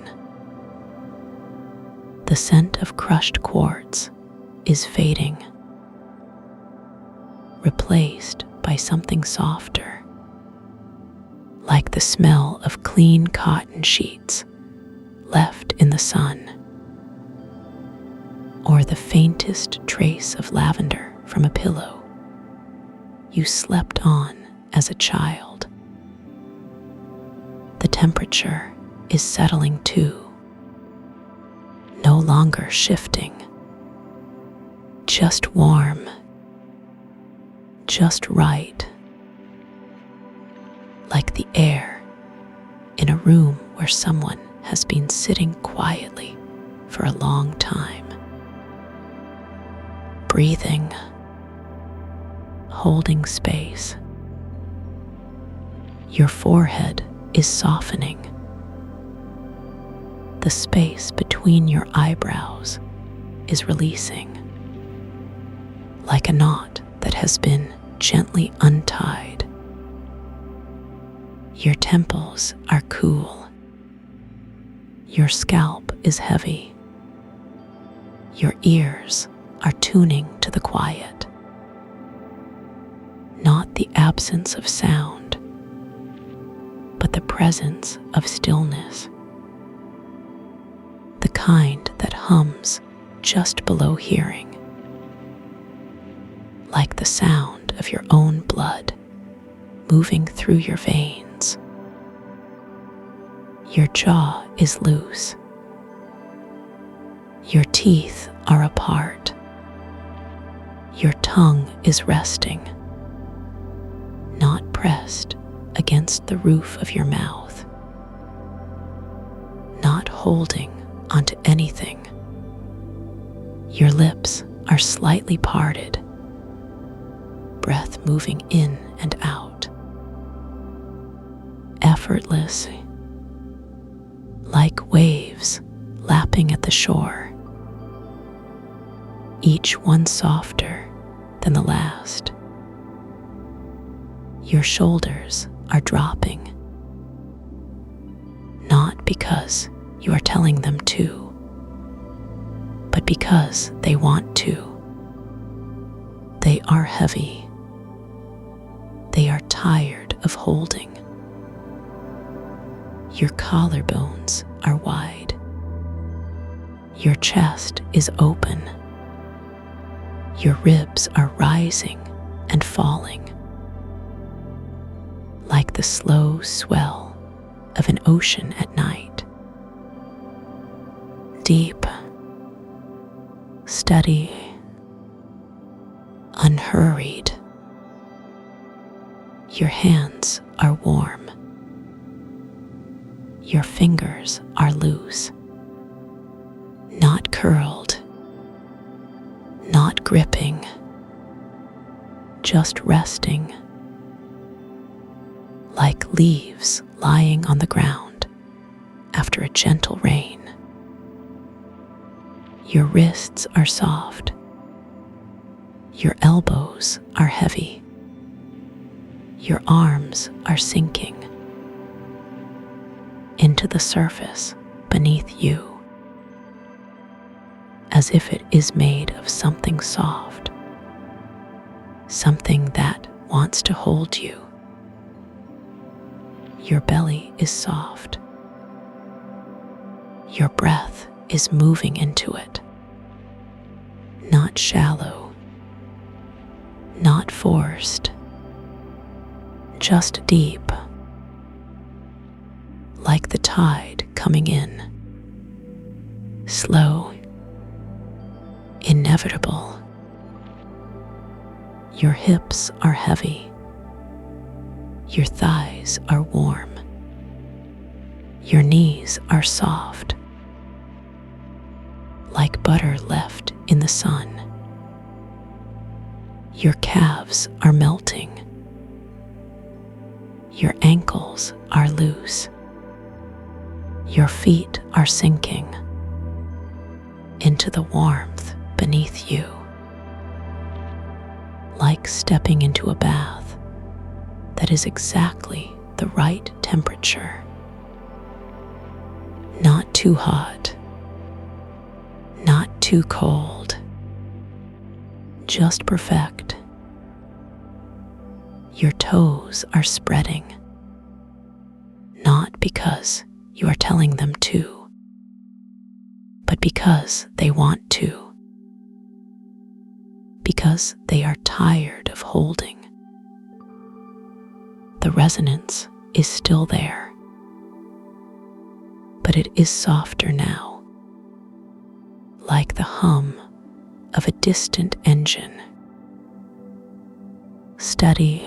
The scent of crushed quartz is fading, replaced by something softer, like the smell of clean cotton sheets left in the sun, or the faintest trace of lavender from a pillow you slept on as a child. The temperature is settling too, no longer shifting, just warm, just right, like the air in a room where someone has been sitting quietly for a long time. Breathing, holding space. Your forehead is softening. The space between your eyebrows is releasing, like a knot that has been gently untied. Your temples are cool. Your scalp is heavy. Your ears are tuning to the quiet, not the absence of sound, but the presence of stillness, the kind that hums just below hearing, like the sound of your own blood moving through your veins. Your jaw is loose. Your teeth are apart. Your tongue is resting, not pressed against the roof of your mouth, not holding onto anything. Your lips are slightly parted, breath moving in and out. Effortless, like waves lapping at the shore, each one softer than the last. Your shoulders are dropping, not because you are telling them to, but because they want to. They are heavy. They are tired of holding. Your collarbones are wide. Your chest is open. Your ribs are rising and falling, like the slow swell of an ocean at night. Deep, steady, unhurried. Your hands are warm. Your fingers are loose, not curled, not gripping, just resting, like leaves lying on the ground after a gentle rain. Your wrists are soft. Your elbows are heavy. Your arms are sinking into the surface beneath you, as if it is made of something soft, something that wants to hold you. Your belly is soft. Your breath is moving into it, not shallow, not forced, just deep, like the tide coming in, slow, inevitable. Your hips are heavy. Your thighs are warm. Your knees are soft, like butter left in the sun. Your calves are melting. Your ankles are loose. Your feet are sinking into the warmth beneath you, like stepping into a bath that is exactly the right temperature. Not too hot, not too cold, just perfect. Your toes are spreading, not because you are telling them to, but because they want to, because they are tired of holding. The resonance is still there, but it is softer now, like the hum of a distant engine. Steady,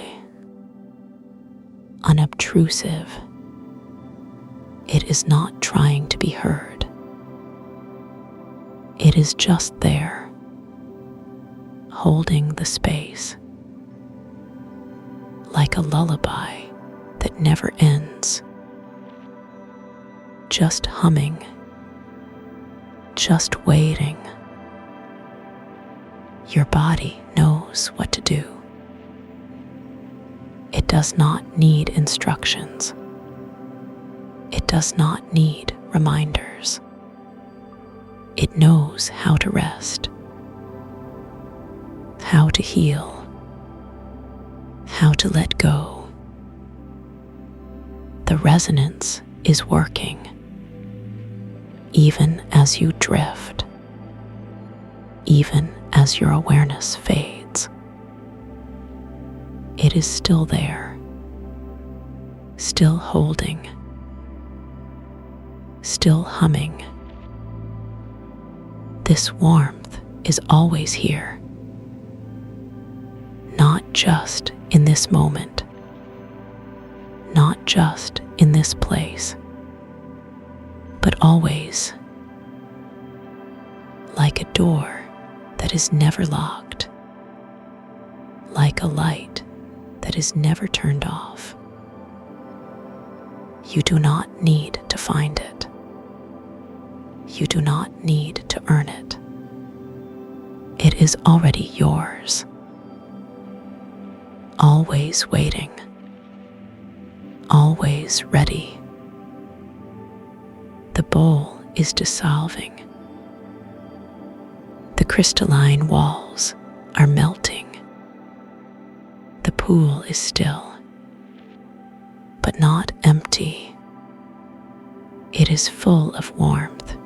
unobtrusive. It is not trying to be heard. It is just there, holding the space, like a lullaby that never ends. Just humming, just waiting. Your body knows what to do. It does not need instructions. It does not need reminders. It knows how to rest, how to heal, how to let go. The resonance is working, even as you drift, even as your awareness fades. It is still there, still holding, still humming. This warmth is always here, not just in this moment, not just in this place, but always, like a door that is never locked, like a light that is never turned off. You do not need to find it. You do not need to earn it. It is already yours, always waiting, always ready. The bowl is dissolving. The crystalline walls are melting. The pool is still, but not empty. It is full of warmth,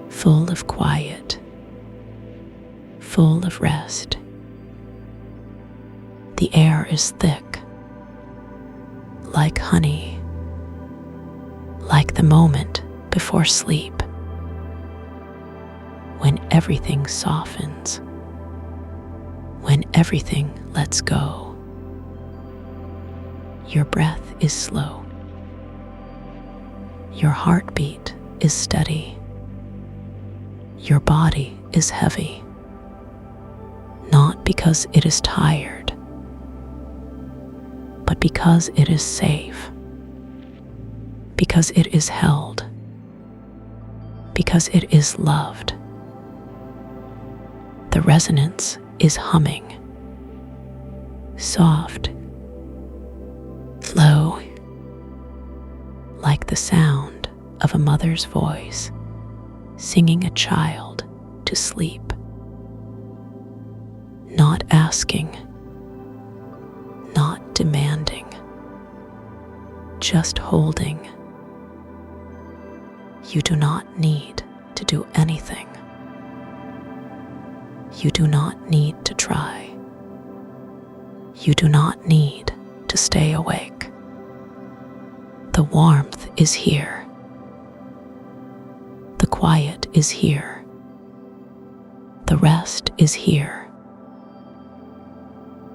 full of quiet, full of rest. The air is thick, like honey, like the moment before sleep, when everything softens, when everything lets go. Your breath is slow. Your heartbeat is steady. Your body is heavy, not because it is tired, but because it is safe, because it is held, because it is loved. The resonance is humming, soft, low, like the sound of a mother's voice singing a child to sleep. Not asking, not demanding, just holding. You do not need to do anything. You do not need to try. You do not need to stay awake. The warmth is here. The quiet is here. The rest is here.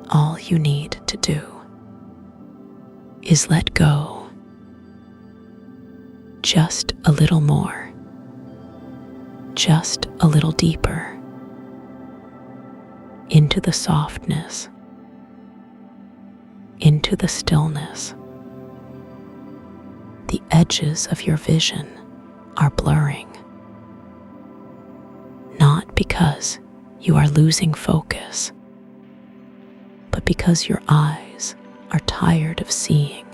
All you need to do is let go. Just a little more. Just a little deeper. Into the softness. Into the stillness. The edges of your vision are blurring. Not because you are losing focus, but because your eyes are tired of seeing.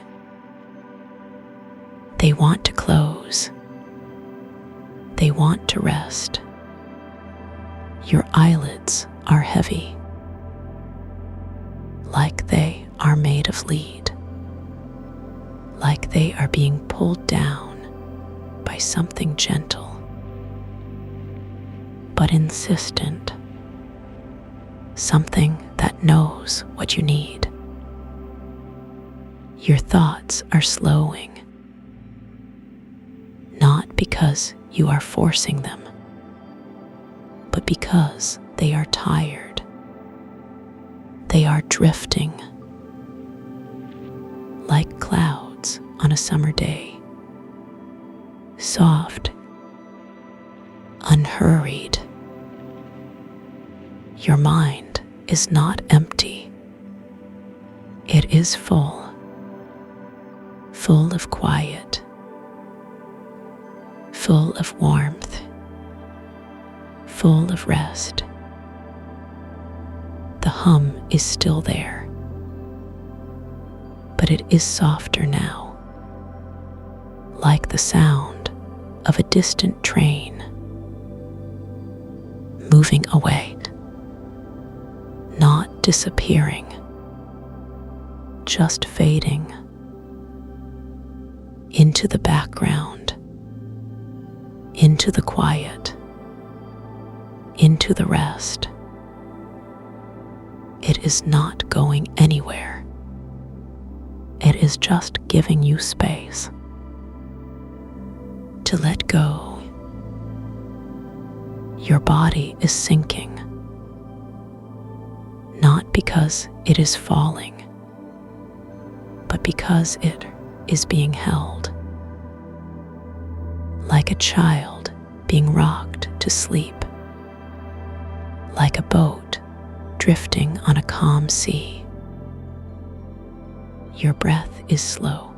They want to close. They want to rest. Your eyelids are heavy, like they are made of lead, like they are being pulled down by something gentle, but insistent, something that knows what you need. Your thoughts are slowing, not because you are forcing them, but because they are tired. They are drifting, like clouds on a summer day, soft, unhurried. Your mind is not empty. It is full, full of quiet, full of warmth, full of rest. The hum is still there, but it is softer now, like the sound of a distant train moving away, not disappearing, just fading into the background, into the quiet, into the rest. It is not going anywhere. It is just giving you space. to let go. Your body is sinking, not because it is falling, but because it is being held, like a child being rocked to sleep, like a boat drifting on a calm sea. Your breath is slow.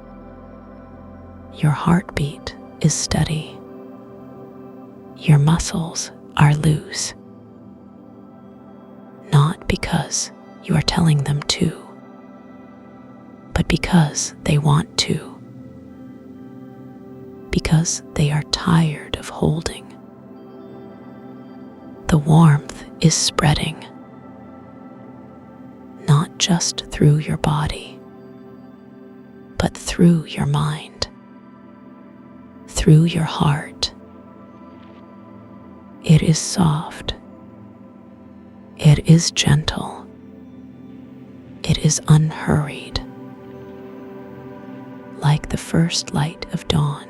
Your heartbeat is steady. Your muscles are loose, not because you are telling them to, but because they want to, because they are tired of holding. The warmth is spreading, not just through your body, but through your mind, through your heart. It is soft. It is gentle. It is unhurried, like the first light of dawn.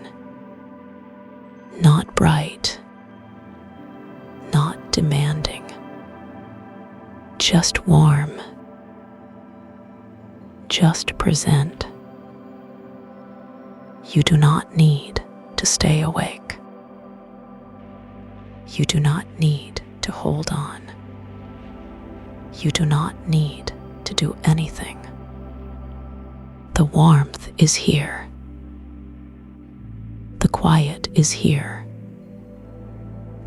Not bright, not demanding, just warm, just present. You do not need to stay awake. You do not need to hold on. You do not need to do anything. The warmth is here. The quiet is here.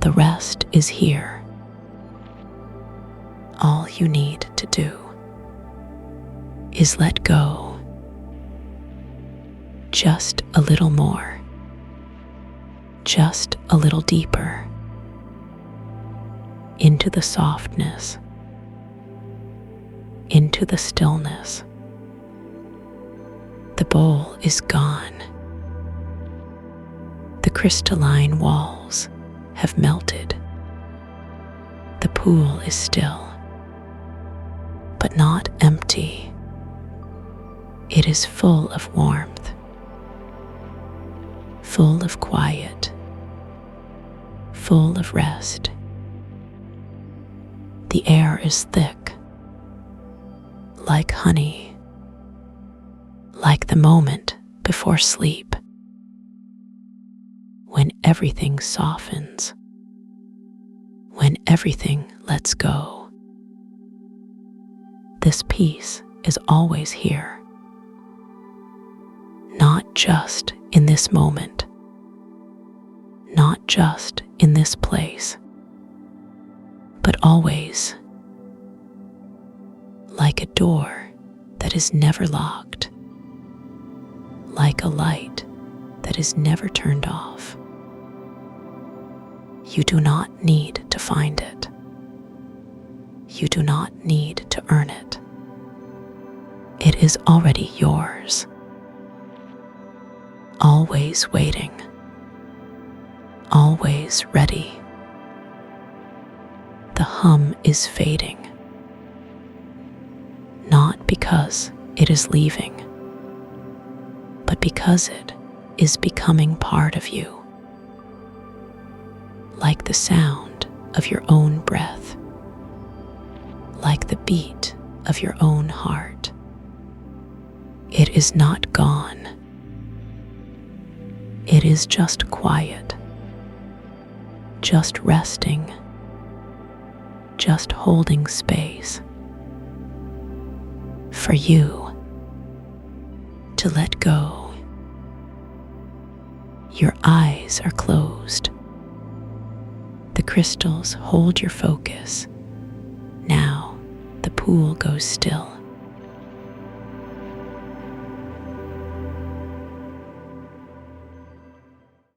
The rest is here. All you need to do is let go. Just a little more. Just a little deeper. Into the softness. Into the stillness. The bowl is gone. The crystalline walls have melted. The pool is still, but not empty. It is full of warmth, full of quiet, full of rest. The air is thick, like honey, like the moment before sleep, when everything softens, when everything lets go. This peace is always here, not just in this moment, not just in this place, but always, like a door that is never locked, like a light that is never turned off. You do not need to find it. You do not need to earn it. It is already yours, always waiting, always ready. The hum is fading, not because it is leaving, but because it is becoming part of you, like the sound of your own breath, like the beat of your own heart. It is not gone. It is just quiet, just resting, just holding space for you to let go. Your eyes are closed. The crystals hold your focus. Now the pool goes still.